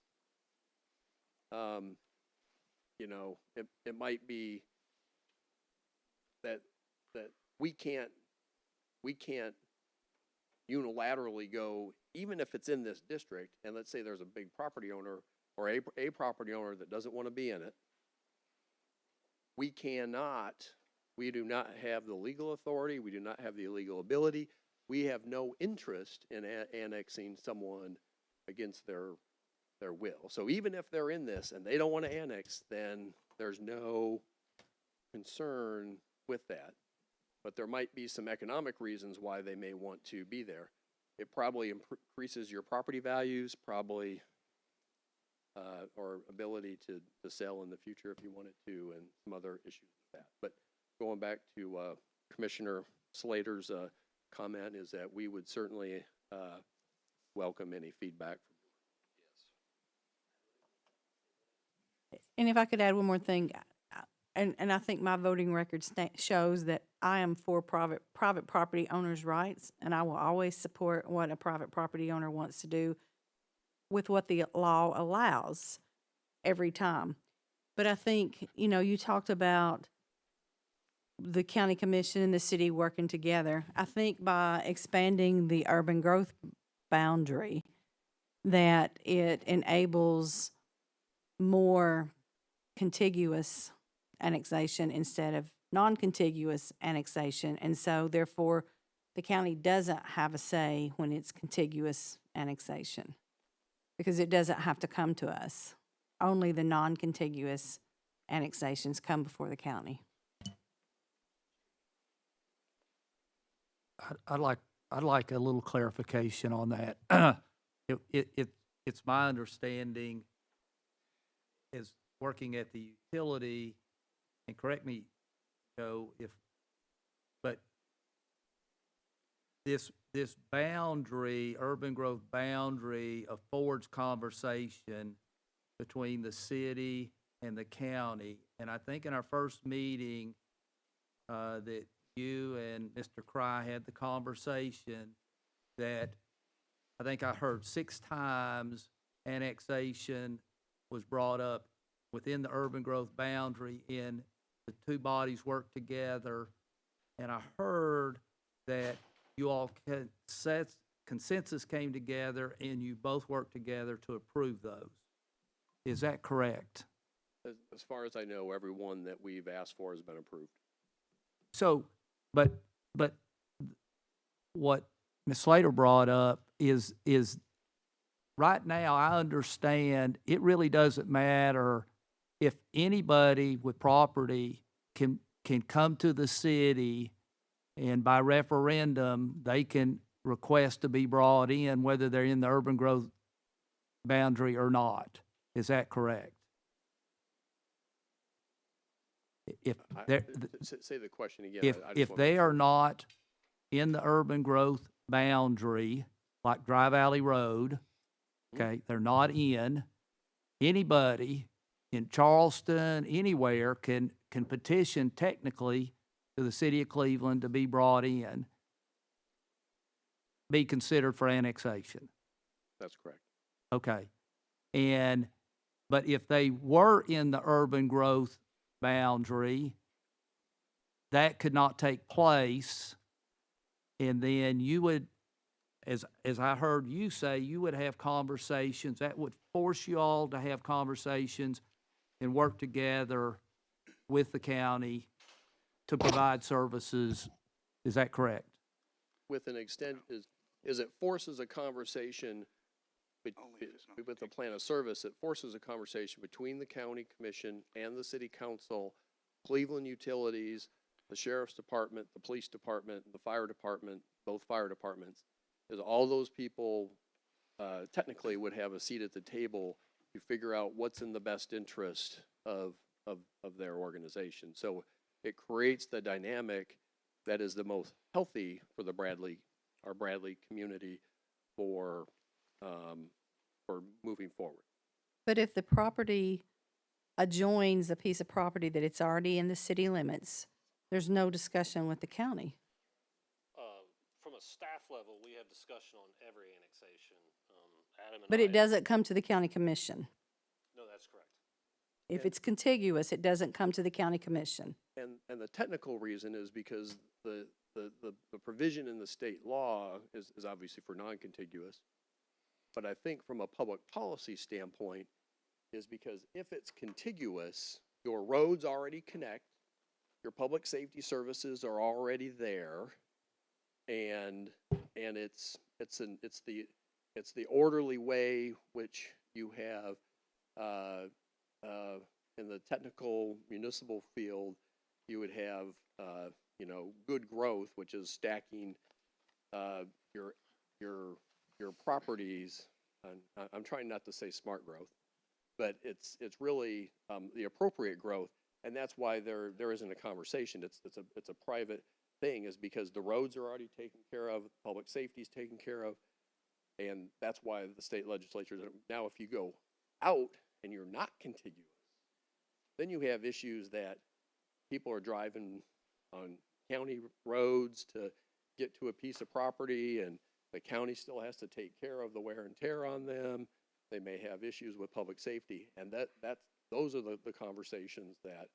it might be that we can't unilaterally go, even if it's in this district, and let's say there's a big property owner or a property owner that doesn't want to be in it, we do not have the legal authority, we do not have the legal ability, we have no interest in annexing someone against their will. So even if they're in this and they don't want to annex, then there's no concern with that. But there might be some economic reasons why they may want to be there. It probably increases your property values, probably, or ability to sell in the future if you wanted to, and some other issues with that. But going back to Commissioner Slater's comment is that we would certainly welcome any feedback. And if I could add one more thing, and I think my voting record shows that I am for private property owners' rights, and I will always support what a private property owner wants to do with what the law allows every time. But I think, you talked about the county commission and the city working together. I think by expanding the urban growth boundary, that it enables more contiguous annexation instead of non-contiguous annexation. And so therefore, the county doesn't have a say when it's contiguous annexation because it doesn't have to come to us. Only the non-contiguous annexations come before the county. I'd like a little clarification on that. It's my understanding is working at the utility, and correct me, Joe, but this boundary, urban growth boundary affords conversation between the city and the county. And I think in our first meeting, that you and Mr. Cry had the conversation that I think I heard 6 times annexation was brought up within the urban growth boundary and the two bodies work together. And I heard that you all consensus came together and you both worked together to approve those. Is that correct? As far as I know, every one that we've asked for has been approved. So, but what Ms. Slater brought up is right now, I understand it really doesn't matter if anybody with property can come to the city and by referendum, they can request to be brought in, whether they're in the urban growth boundary or not. Is that correct? If they're, Say the question again. if, I just if wanna they make are sure. not in the urban growth boundary, like Dry Valley Road, okay, they're not in, anybody in Charleston, anywhere can petition technically to the city of Cleveland to be brought in, be considered for annexation. That's correct. Okay. But if they were in the urban growth boundary, that could not take place. And then you would, as I heard you say, you would have conversations, that would force you all to have conversations and work together with the county to provide services. Is that correct? With an extent, is it forces a conversation with the plan of service, it forces a conversation between the county commission and the city council, Cleveland Utilities, the sheriff's department, the police department, the fire department, both fire departments, is all those people technically would have a seat at the table to figure out what's in the best interest of their organization. So it creates the dynamic that is the most healthy for the our Bradley community for moving forward. But if the property adjoins a piece of property that it's already in the city limits, there's no discussion with the county. From a staff level, we have discussion on every annexation. Adam and But I- it doesn't come to the county commission. No, that's correct. If it's contiguous, it doesn't come to the county commission. And the technical reason is because the provision in the state law is obviously for non-contiguous. But I think from a public policy standpoint is because if it's contiguous, your roads already connect, your public safety services are already there, and it's the orderly way which you have in the technical municipal field, you would have good growth, which is stacking your properties. And I'm trying not to say smart growth, but it's really the appropriate growth, and that's why there isn't a conversation. It's a private thing, is because the roads are already taken care of, public safety is taken care of, and that's why the state legislature. Now, if you go out and you're not contiguous, then you have issues that people are driving on county roads to get to a piece of property, and the county still has to take care of the wear and tear on them. They may have issues with public safety, and those are the conversations that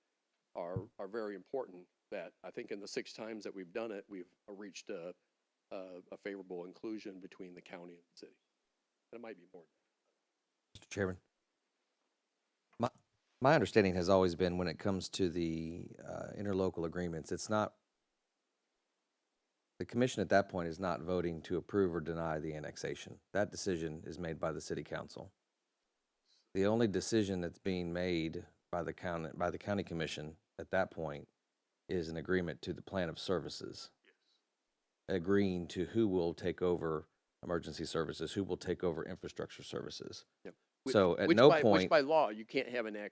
are very important that I think in the 6 times that we've done it, we've reached a favorable inclusion between the county and the city. And it might be more. Mr. Chairman. My understanding has always been when it comes to the interlocal agreements, it's not, the commission at that point is not voting to approve or deny the annexation. That decision is made by the city council. The only decision that's being made by the county commission at that point is an agreement to the plan of services. Agreeing to who will take over emergency services, who will take over infrastructure services. Yep. So at no Which point, by law, you can't have an Yeah.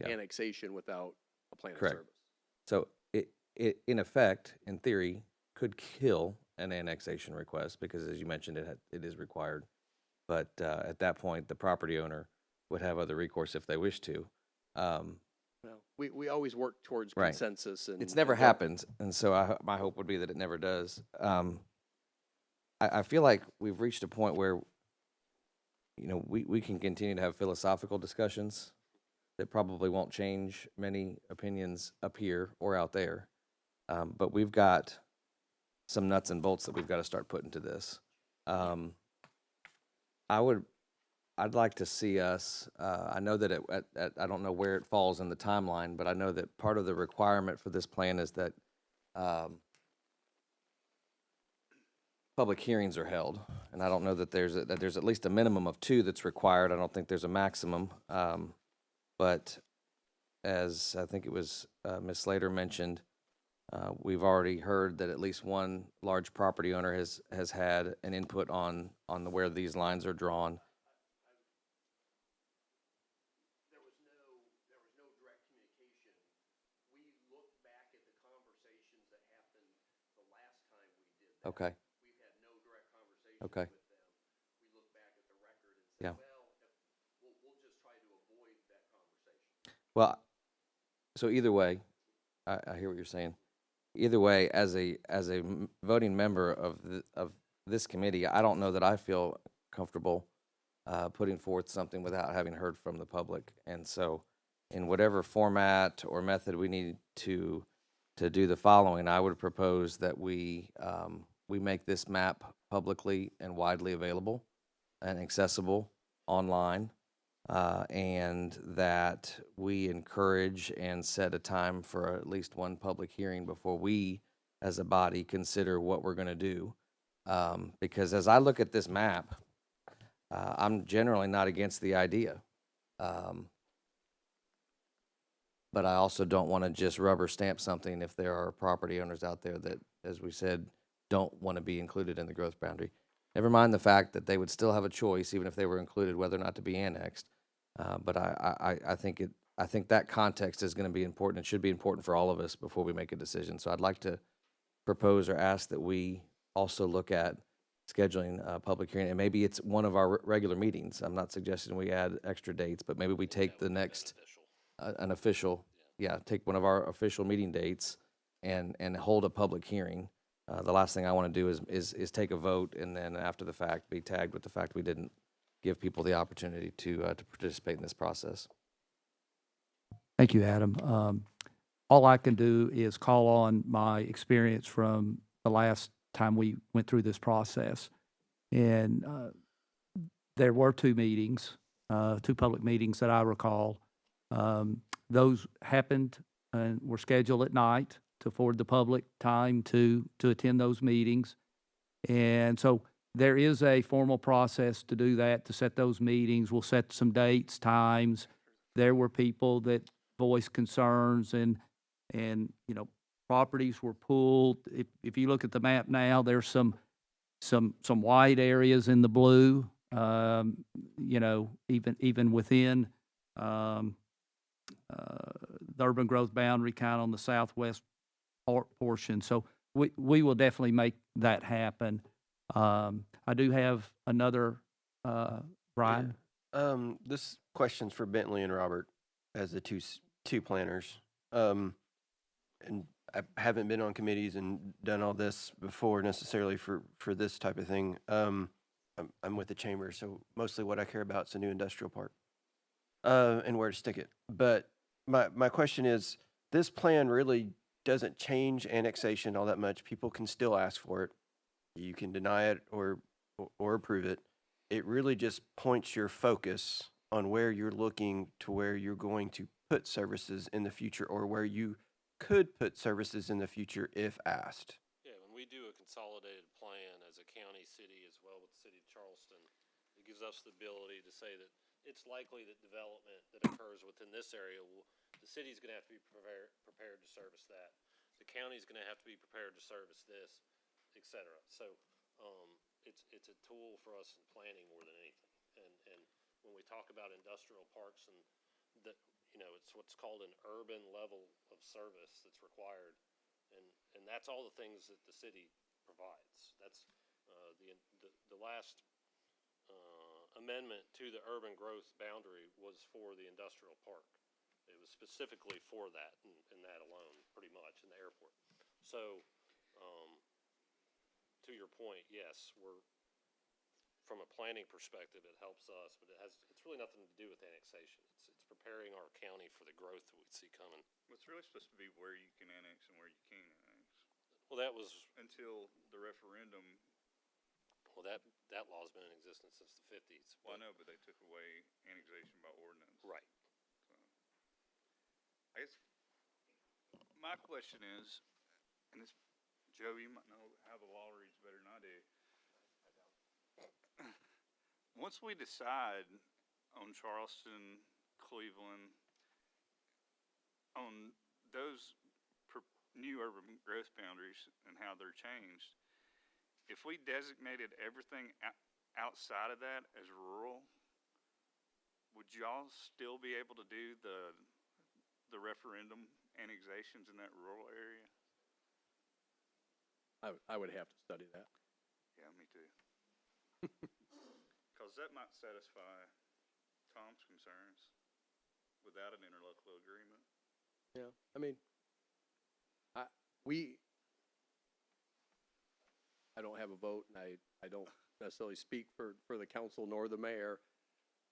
annexation without a plan of Correct. service. so it in effect, in theory, could kill an annexation request because, as you mentioned, it is required. But at that point, the property owner would have other recourse if they wish to. Well, we always work towards Right. consensus and. It's never and don't- happened, and so my hope would be that it never does. I feel like we've reached a point where, we can continue to have philosophical discussions that probably won't change many opinions up here or out there. But we've got some nuts and bolts that we've got to start putting to this. I'd like to see us, I know that I don't know where it falls in the timeline, but I know that part of the requirement for this plan is that public hearings are held. And I don't know that there's at least a minimum of 2 that's required. I don't think there's a maximum. But as I think it was Ms. Slater mentioned, we've already heard that at least one large property owner has had an input on where these lines are drawn. There was no direct communication. We look back at the conversations that happened the last time we did that. Okay. We've had no direct conversation Okay. with them. We look back at the record and say, Yeah. well, we'll just try to avoid that conversation. Well, so either way, I hear what you're saying. Either way, as a voting member of this committee, I don't know that I feel comfortable putting forth something without having heard from the public. And so, in whatever format or method we need to do the following, I would propose that we make this map publicly and widely available and accessible online. And that we encourage and set a time for at least one public hearing before we, as a body, consider what we're going to do. Because as I look at this map, I'm generally not against the idea. But I also don't want to just rubber stamp something if there are property owners out there that, as we said, don't want to be included in the growth boundary. Never mind the fact that they would still have a choice, even if they were included, whether or not to be annexed. But I think that context is going to be important. It should be important for all of us before we make a decision. So I'd like to propose or ask that we also look at scheduling a public hearing, and maybe it's one of our regular meetings. I'm not suggesting we add extra dates, but maybe we take the next an official, take one of our official meeting dates and hold a public hearing. The last thing I want to do is take a vote and then after the fact be tagged with the fact we didn't give people the opportunity to participate in this process. Thank you, Adam. All I can do is call on my experience from the last time we went through this process. And there were 2 meetings, 2 public meetings that I recall. Those happened and were scheduled at night to afford the public time to attend those meetings. And so there is a formal process to do that, to set those meetings. We'll set some dates, times. There were people that voiced concerns and properties were pulled. If you look at the map now, there's some white areas in the blue, even within the urban growth boundary, kind of on the southwest portion. So we will definitely make that happen. I do have another, Brian. This question's for Bentley and Robert as the two planners. And I haven't been on committees and done all this before necessarily for this type of thing. I'm with the chamber, so mostly what I care about is a new industrial park and where to stick it. But my question is, this plan really doesn't change annexation all that much. People can still ask for it. You can deny it or approve it. It really just points your focus on where you're looking to where you're going to put services in the future, or where you could put services in the future if asked. Yeah, when we do a consolidated plan as a county, city, as well with the city of Charleston, it gives us the ability to say that it's likely that development that occurs within this area the city's gonna have to be prepared to service that. The county's gonna have to be prepared to service this, et cetera. So, it's a tool for us in planning more than anything. And when we talk about industrial parks and that, it's what's called an urban level of service that's required. And that's all the things that the city provides. That's, the last, amendment to the urban growth boundary was for the industrial park. It was specifically for that and that alone, pretty much, in the airport. So, to your point, yes, from a planning perspective, it helps us, but it's really nothing to do with annexation. It's preparing our county for the growth that we see coming. Well, it's really supposed to be where you can annex and where you can't annex. Well, that was, Until the referendum, that law's been in existence since the 50s. well, I know, but they took away annexation by ordinance. Right. So, I guess, my question is, and this, Joe, you might know how the law reads better than I do. Once we decide on Charleston, Cleveland, on those new urban growth boundaries and how they're changed, if we designated everything outside of that as rural, would y'all still be able to do the referendum annexations in that rural area? I would have to study that. Yeah, me too. Because that might satisfy Tom's concerns without an interlocal agreement. Yeah, I mean, I don't have a vote, and I don't necessarily speak for the council nor the mayor.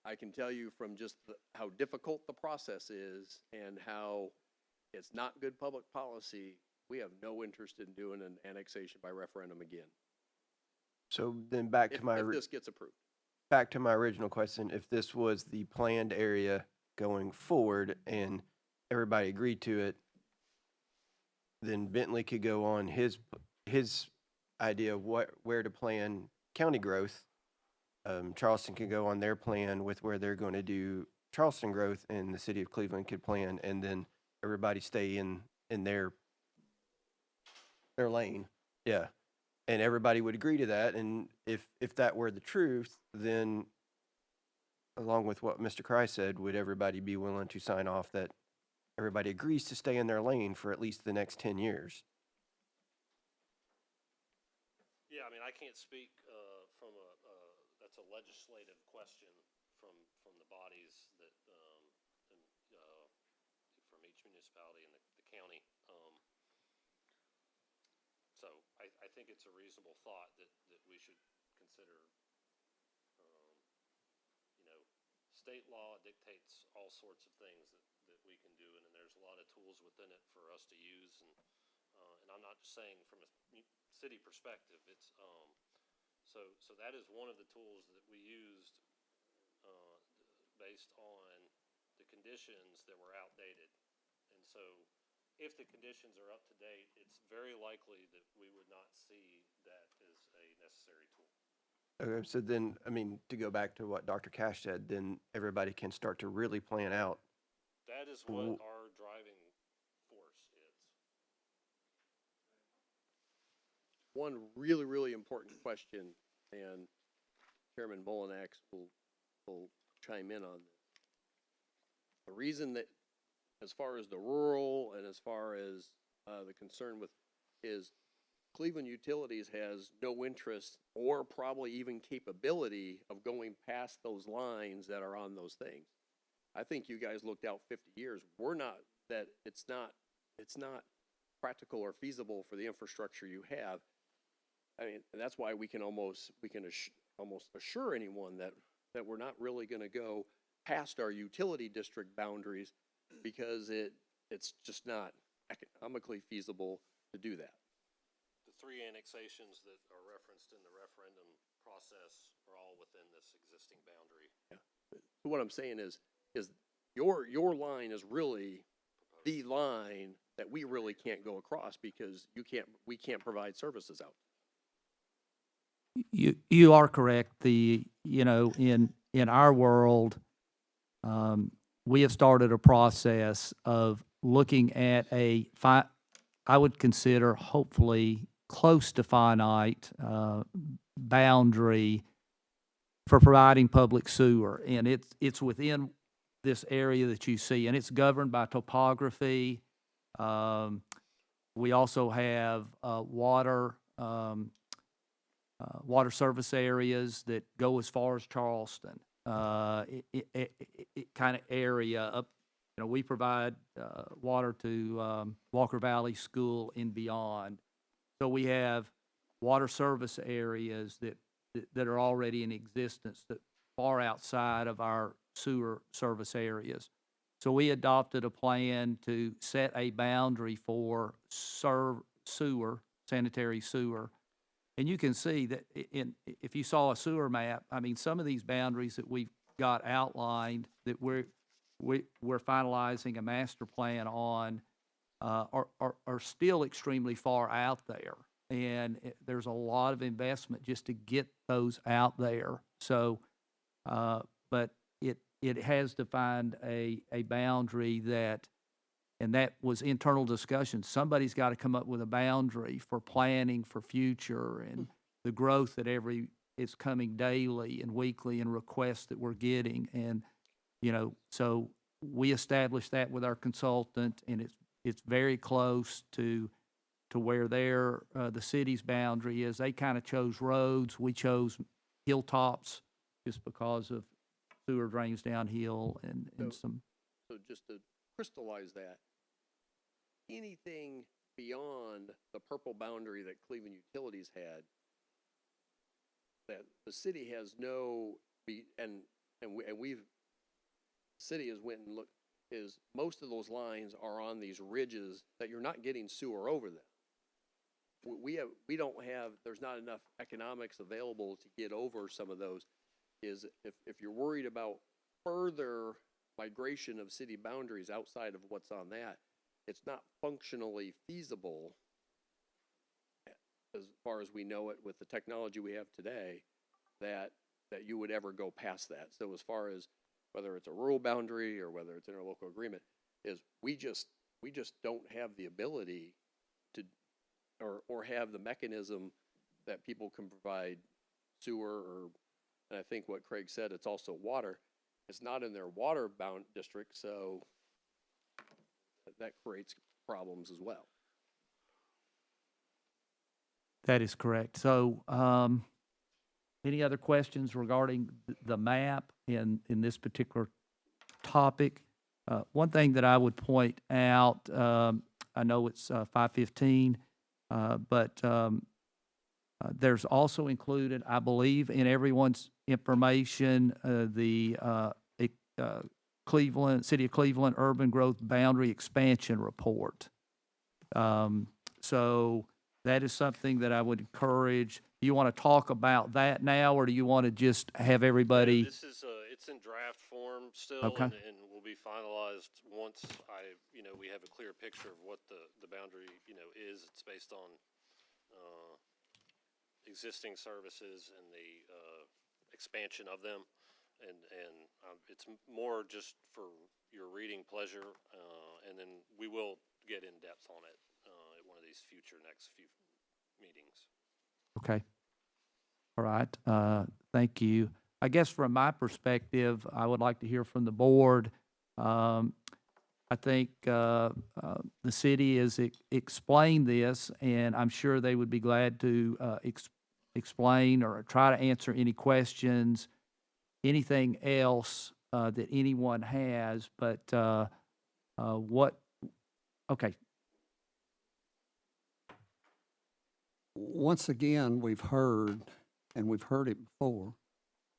I can tell you from just how difficult the process is and how it's not good public policy, we have no interest in doing an annexation by referendum again. So then back If to my this gets approved. back to my original question, if this was the planned area going forward and everybody agreed to it, then Bentley could go on his idea of where to plan county growth. Charleston could go on their plan with where they're going to do Charleston growth, and the city of Cleveland could plan, and then everybody stay in their lane. Yeah. And everybody would agree to that. And if that were the truth, then along with what Mr. Kreis said, would everybody be willing to sign off that everybody agrees to stay in their lane for at least the next 10 years? Yeah, I mean, I can't speak from that's a legislative question from the bodies that, from each municipality and the county. So I think it's a reasonable thought that we should consider, state law dictates all sorts of things that we can do, and there's a lot of tools within it for us to use, and I'm not just saying from a city perspective, it's, so that is one of the tools that we used, based on the conditions that were outdated. And so if the conditions are up to date, it's very likely that we would not see that as a necessary tool. Okay, so then, I mean, to go back to what Dr. Cash said, then everybody can start to really plan out. That is what our driving force is. One really, really important question, and Chairman Mullenax will chime in on this. The reason that, as far as the rural and as far as the concern with, is Cleveland Utilities has no interest or probably even capability of going past those lines that are on those things. I think you guys looked out 50 years. We're not, that it's not practical or feasible for the infrastructure you have. I mean, that's why we can almost assure anyone that we're not really going to go past our utility district boundaries, because it's just not economically feasible to do that. The three annexations that are referenced in the referendum process are all within this existing boundary. So what I'm saying is your line is really the line that we really can't go across because we can't provide services out. You are correct. In our world, we have started a process of looking at I would consider hopefully close to finite boundary for providing public sewer, and it's within this area that you see, and it's governed by topography. We also have water service areas that go as far as Charleston. It kind of area up. We provide water to Walker Valley School and beyond. So we have water service areas that are already in existence that far outside of our sewer service areas. So we adopted a plan to set a boundary for sanitary sewer. And you can see that if you saw a sewer map, I mean, some of these boundaries that we've got outlined that we're finalizing a master plan on are still extremely far out there. And there's a lot of investment just to get those out there. So, but it has defined a boundary and that was internal discussion. Somebody's got to come up with a boundary for planning for future and the growth that is coming daily and weekly and requests that we're getting. And, so we established that with our consultant, and it's very close to where the city's boundary is. They kind of chose roads. We chose hilltops just because of sewer drains downhill and some. So just to crystallize that, anything beyond the purple boundary that Cleveland Utilities had, that the city has city has went and looked, is most of those lines are on these ridges that you're not getting sewer over them. There's not enough economics available to get over some of those. Is if you're worried about further migration of city boundaries outside of what's on that, it's not functionally feasible as far as we know it with the technology we have today that you would ever go past that. So as far as whether it's a rural boundary or whether it's interlocal agreement, is we just don't have the ability to or have the mechanism that people can provide sewer and I think what Craig said, it's also water. It's not in their water bound district, so that creates problems as well. That is correct. So, any other questions regarding the map in this particular topic? One thing that I would point out, I know it's 5:15, but there's also included, I believe, in everyone's information, the City of Cleveland Urban Growth Boundary Expansion Report. So that is something that I would encourage. Do you want to talk about that now, or do you want to just have everybody? This is, it's in draft form still, Okay. and will be finalized once we have a clear picture of what the boundary, is. It's based on, existing services and the, expansion of them. And it's more just for your reading pleasure, and then we will get in depth on it, at one of these next few meetings. Okay. All right. Thank you. I guess from my perspective, I would like to hear from the board. I think the city has explained this, and I'm sure they would be glad to explain or try to answer any questions, anything else that anyone has. But okay. Once again, we've heard, and we've heard it before,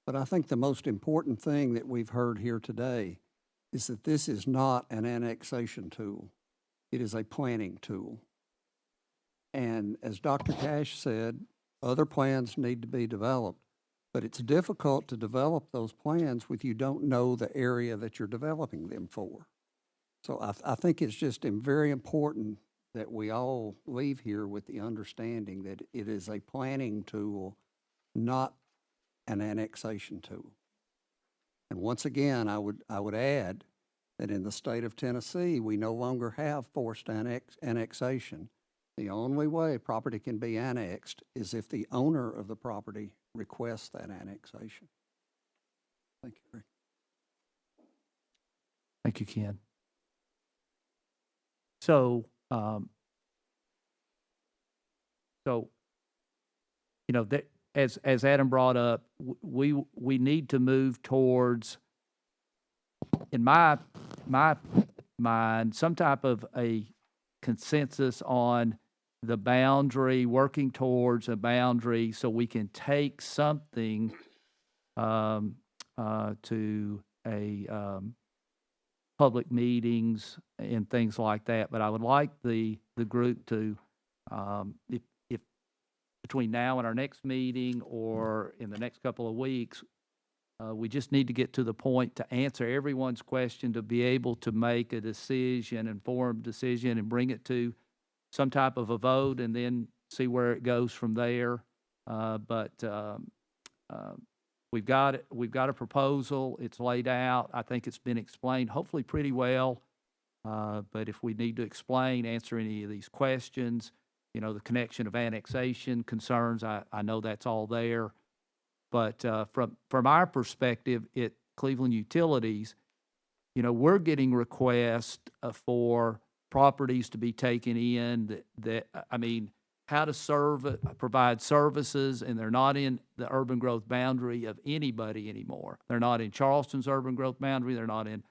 but I think the most important thing that we've heard here today is that this is not an annexation tool. It is a planning tool. And as Dr. Cash said, other plans need to be developed, but it's difficult to develop those plans if you don't know the area that you're developing them for. So I think it's just very important that we all leave here with the understanding that it is a planning tool, not an annexation tool. And once again, I would add that in the state of Tennessee, we no longer have forced annexation. The only way property can be annexed is if the owner of the property requests that annexation. Thank you, Rick. Thank you, Ken. So, that, as Adam brought up, we need to move towards, in my mind, some type of a consensus on the boundary, working towards a boundary so we can take something to a public meetings and things like that. But I would like the group to, if between now and our next meeting or in the next couple of weeks, we just need to get to the point to answer everyone's question, to be able to make a decision, informed decision, and bring it to some type of a vote, and then see where it goes from there. We've got it. We've got a proposal. It's laid out. I think it's been explained, hopefully pretty well. But if we need to explain, answer any of these questions, the connection of annexation concerns, I know that's all there. But from our perspective at Cleveland Utilities, we're getting requests for properties to be taken in how to provide services, and they're not in the urban growth boundary of anybody anymore. They're not in Charleston's urban growth boundary. They're not in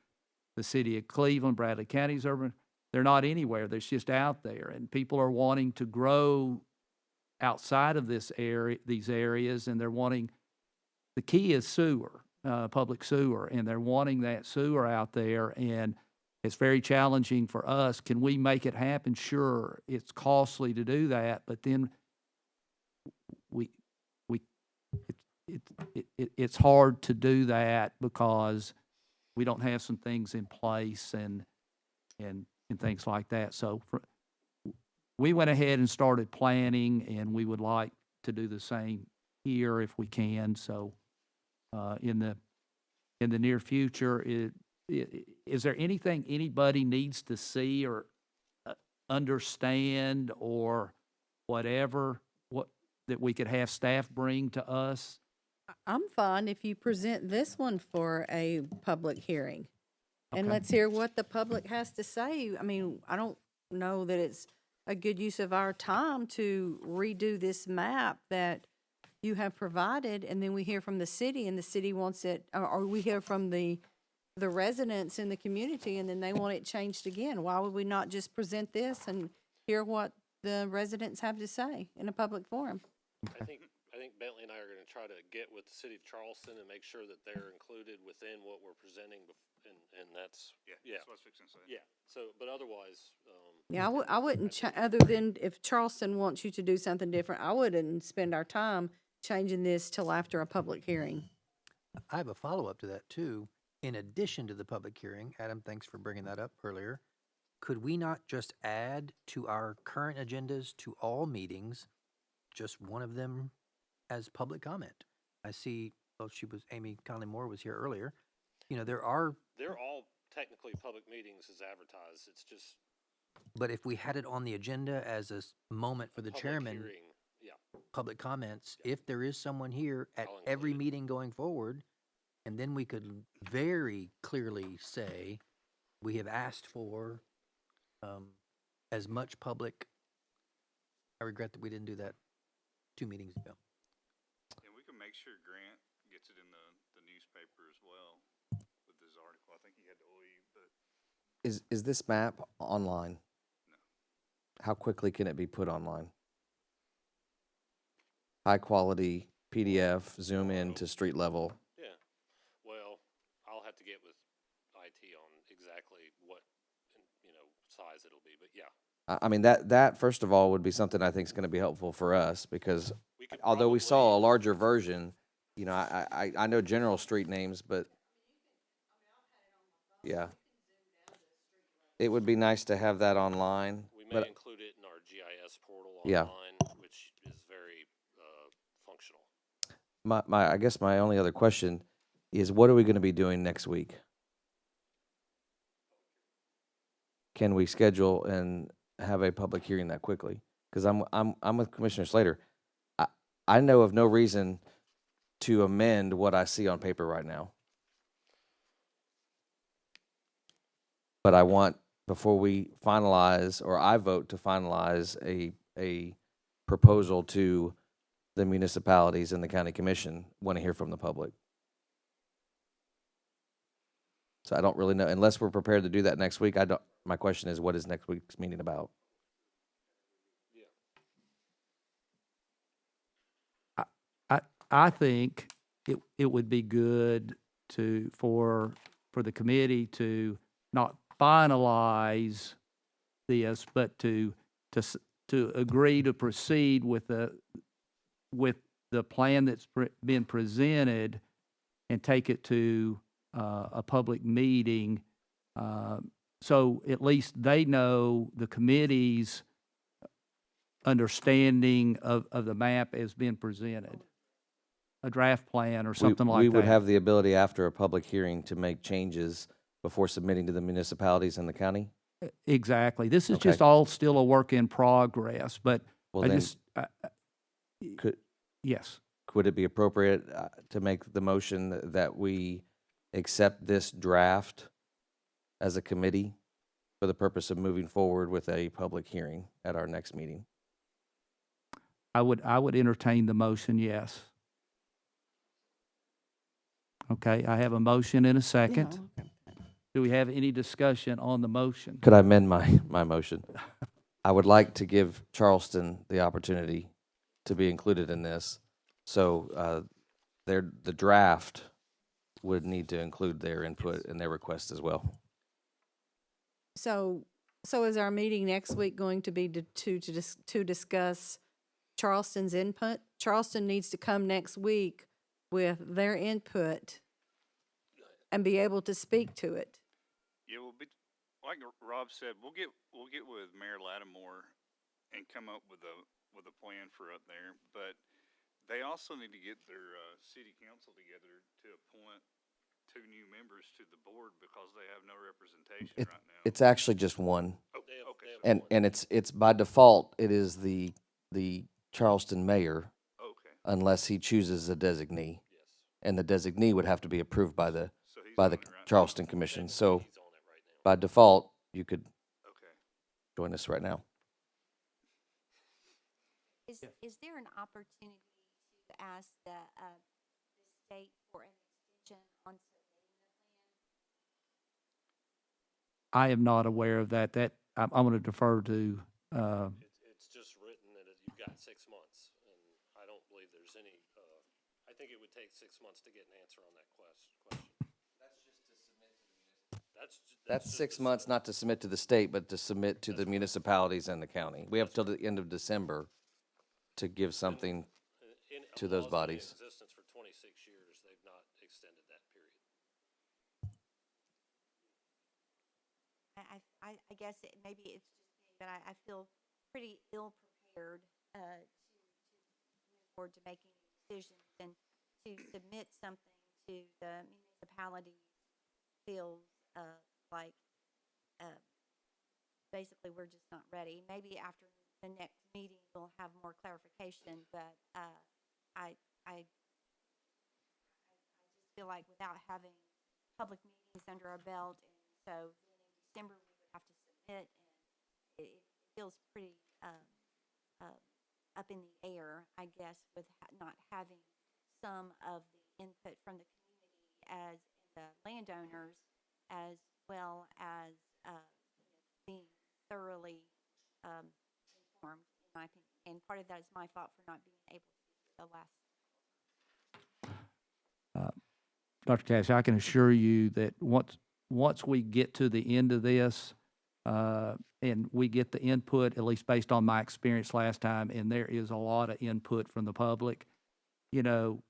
the city of Cleveland, Bradley County's urban. They're not anywhere. They're just out there, and people are wanting to grow outside of these areas, and they're wanting. The key is sewer, public sewer, and they're wanting that sewer out there, and it's very challenging for us. Can we make it happen? Sure. It's costly to do that, but then it's hard to do that because we don't have some things in place and things like that. So we went ahead and started planning, and we would like to do the same here if we can. So in the near future, is there anything anybody needs to see or understand or whatever that we could have staff bring to us? I'm fine if you present this one for a public hearing. And Okay. let's hear what the public has to say. I mean, I don't know that it's a good use of our time to redo this map that you have provided, and then we hear from the city, and the city wants it, or we hear from the residents in the community, and then they want it changed again. Why would we not just present this and hear what the residents have to say in a public forum? I think Bentley and I are gonna try to get with the city of Charleston and make sure that they're included within what we're presenting, and that's, Yeah, yeah, that's what I was fixing to say. yeah. So, but otherwise, Yeah, I wouldn't, other than if Charleston wants you to do something different, I wouldn't spend our time changing this till after a public hearing. I have a follow-up to that too. In addition to the public hearing, Adam, thanks for bringing that up earlier. Could we not just add to our current agendas to all meetings, just one of them as public comment? I see, Amy Conley Moore was here earlier. They're all technically public meetings as advertised. It's just but if we had it on the agenda as a moment for the public chairman, hearing. Yeah, public comments, if there is someone here at I'll every include it. meeting going forward, and then we could very clearly say, we have asked for as much public. I regret that we didn't do that 2 meetings ago. And we can make sure Grant gets it in the newspaper as well with his article. I think he had to leave, but Is this map online? No. How quickly can it be put online? High quality PDF, zoom in to street level. Yeah. Well, I'll have to get with IT on exactly what, size it'll be, but yeah. I mean, that first of all would be something I think is going to be helpful for us because We could although we saw a probably- larger version, you know, I know general street names, but yeah. It would be nice to have that online, We may but include it in our GIS portal Yeah. online, which is very functional. I guess my only other question is what are we going to be doing next week? Can we schedule and have a public hearing that quickly? Because I'm with Commissioner Slater. I know of no reason to amend what I see on paper right now. But I want, before we finalize, or I vote to finalize a proposal to the municipalities and the county commission, want to hear from the public. So I don't really know, unless we're prepared to do that next week, my question is, what is next week's meeting about? I think it would be good for the committee to not finalize this, but to agree to proceed with the plan that's been presented and take it to a public meeting, so at least they know the committee's understanding of the map as been presented. A draft plan or something like that. We would have the ability after a public hearing to make changes before submitting to the municipalities and the county? Exactly. This is Okay. just all still a work in progress, but Well, I then, just, yes. would it be appropriate to make the motion that we accept this draft as a committee for the purpose of moving forward with a public hearing at our next meeting? I would entertain the motion, yes. Okay, I have a motion and a second. Do we have any discussion on the motion? Could I amend my motion? I would like to give Charleston the opportunity to be included in this. So the draft would need to include their input and their request as well. So is our meeting next week going to be to discuss Charleston's input? Charleston needs to come next week with their input and be able to speak to it. Yeah, well, like Rob said, we'll get with Mayor Lattimore and come up with a plan for up there. But they also need to get their city council together to appoint 2 new members to the board because they have no representation right now. It's actually just one, Okay, and it's by default it is the Charleston mayor okay. unless he chooses a designee, and the designee would have to be approved by the So he's on it right now. Charleston Commission. So He's on it right now. by default, you could Okay. join us right now. Is there an opportunity to ask the state for an extension on submitting the plan? I am not aware of that. I'm going to defer to, It's just written that you've got 6 months, and I don't believe there's any, I think it would take 6 months to get an answer on that question. That's 6 months not to submit to the state, but to submit to the municipalities and the county. We have till the end of December to give something. to those bodies. In existence for 26 years, they've not extended that period. I guess maybe it's just me, but I feel pretty ill prepared to move forward to making decisions and to submit something to the municipality feels like basically we're just not ready. Maybe after the next meeting we'll have more clarification, but I just feel like without having public meetings under our belt, and so then in December we would have to submit, and it feels pretty up in the air, I guess, with not having some of the input from the community as the landowners, as well as being thoroughly informed, in my opinion. And part of that is my fault for not being able to be the last. Dr. Cash, I can assure you that once we get to the end of this, And we get the input, at least based on my experience last time, and there is a lot of input from the public. You know,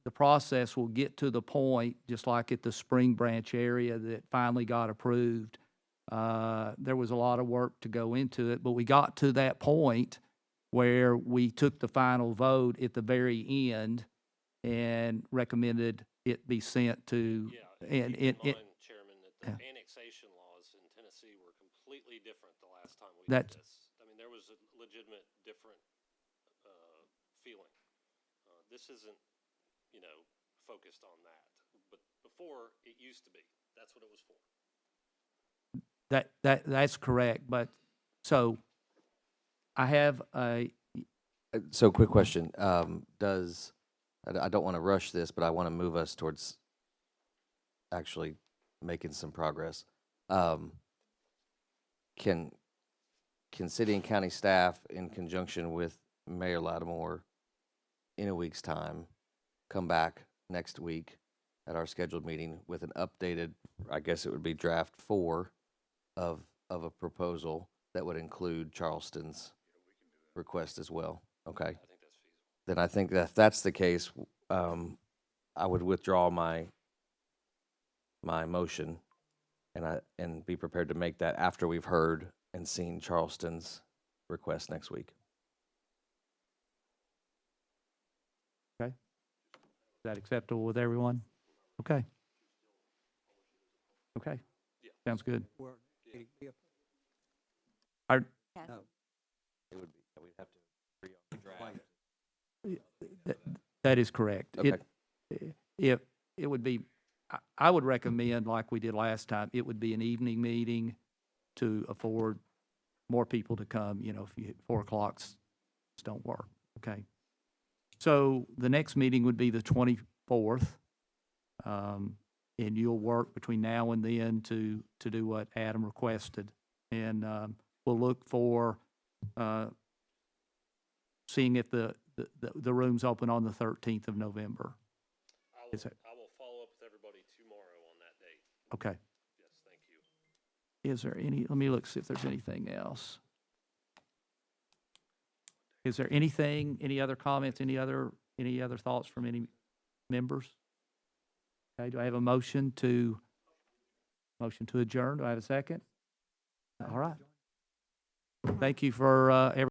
the process will get to the point, just like at the Spring Branch area that finally got approved. There was a lot of work to go into it, but we got to that point where we took the final vote at the very end and recommended it be sent to, and keep in it, mind, Chairman, that the yeah. annexation laws in Tennessee were completely different the last time we That's- did this. I mean, there was a legitimate different, feeling. This isn't, you know, focused on that, but before, it used to be. That's what it was for. that's correct, but, so, I have a, So quick question, I don't want to rush this, but I want to move us towards actually making some progress. Can city and county staff, in conjunction with Mayor Lattimore, in a week's time, come back next week at our scheduled meeting with an updated, I guess it would be draft 4 of a proposal that would include Charleston's request as well? Okay. I think that's feasible. Then I think that if that's the case, I would withdraw my motion and be prepared to make that after we've heard and seen Charleston's request next week. is that acceptable with everyone? Okay. Okay. Yeah. Sounds good. Yes. It would be, we'd have to agree on the draft. That is correct. Okay. If, it would be, I would recommend, like we did last time, it would be an evening meeting to afford more people to come, you know, if you, 4 o'clocks don't work, okay? So the next meeting would be the 24th. And you'll work between now and then to do what Adam requested. And, we'll look for, seeing if the room's open on the 13th of November. Is it- I will follow up with everybody tomorrow on that date. Okay. Yes, thank you. Is there any, let me look, see if there's anything else. Is there anything, any other comments, any other thoughts from any members? Okay, do I have a motion to adjourn? Do I have a second? All right. Thank you for, everyone.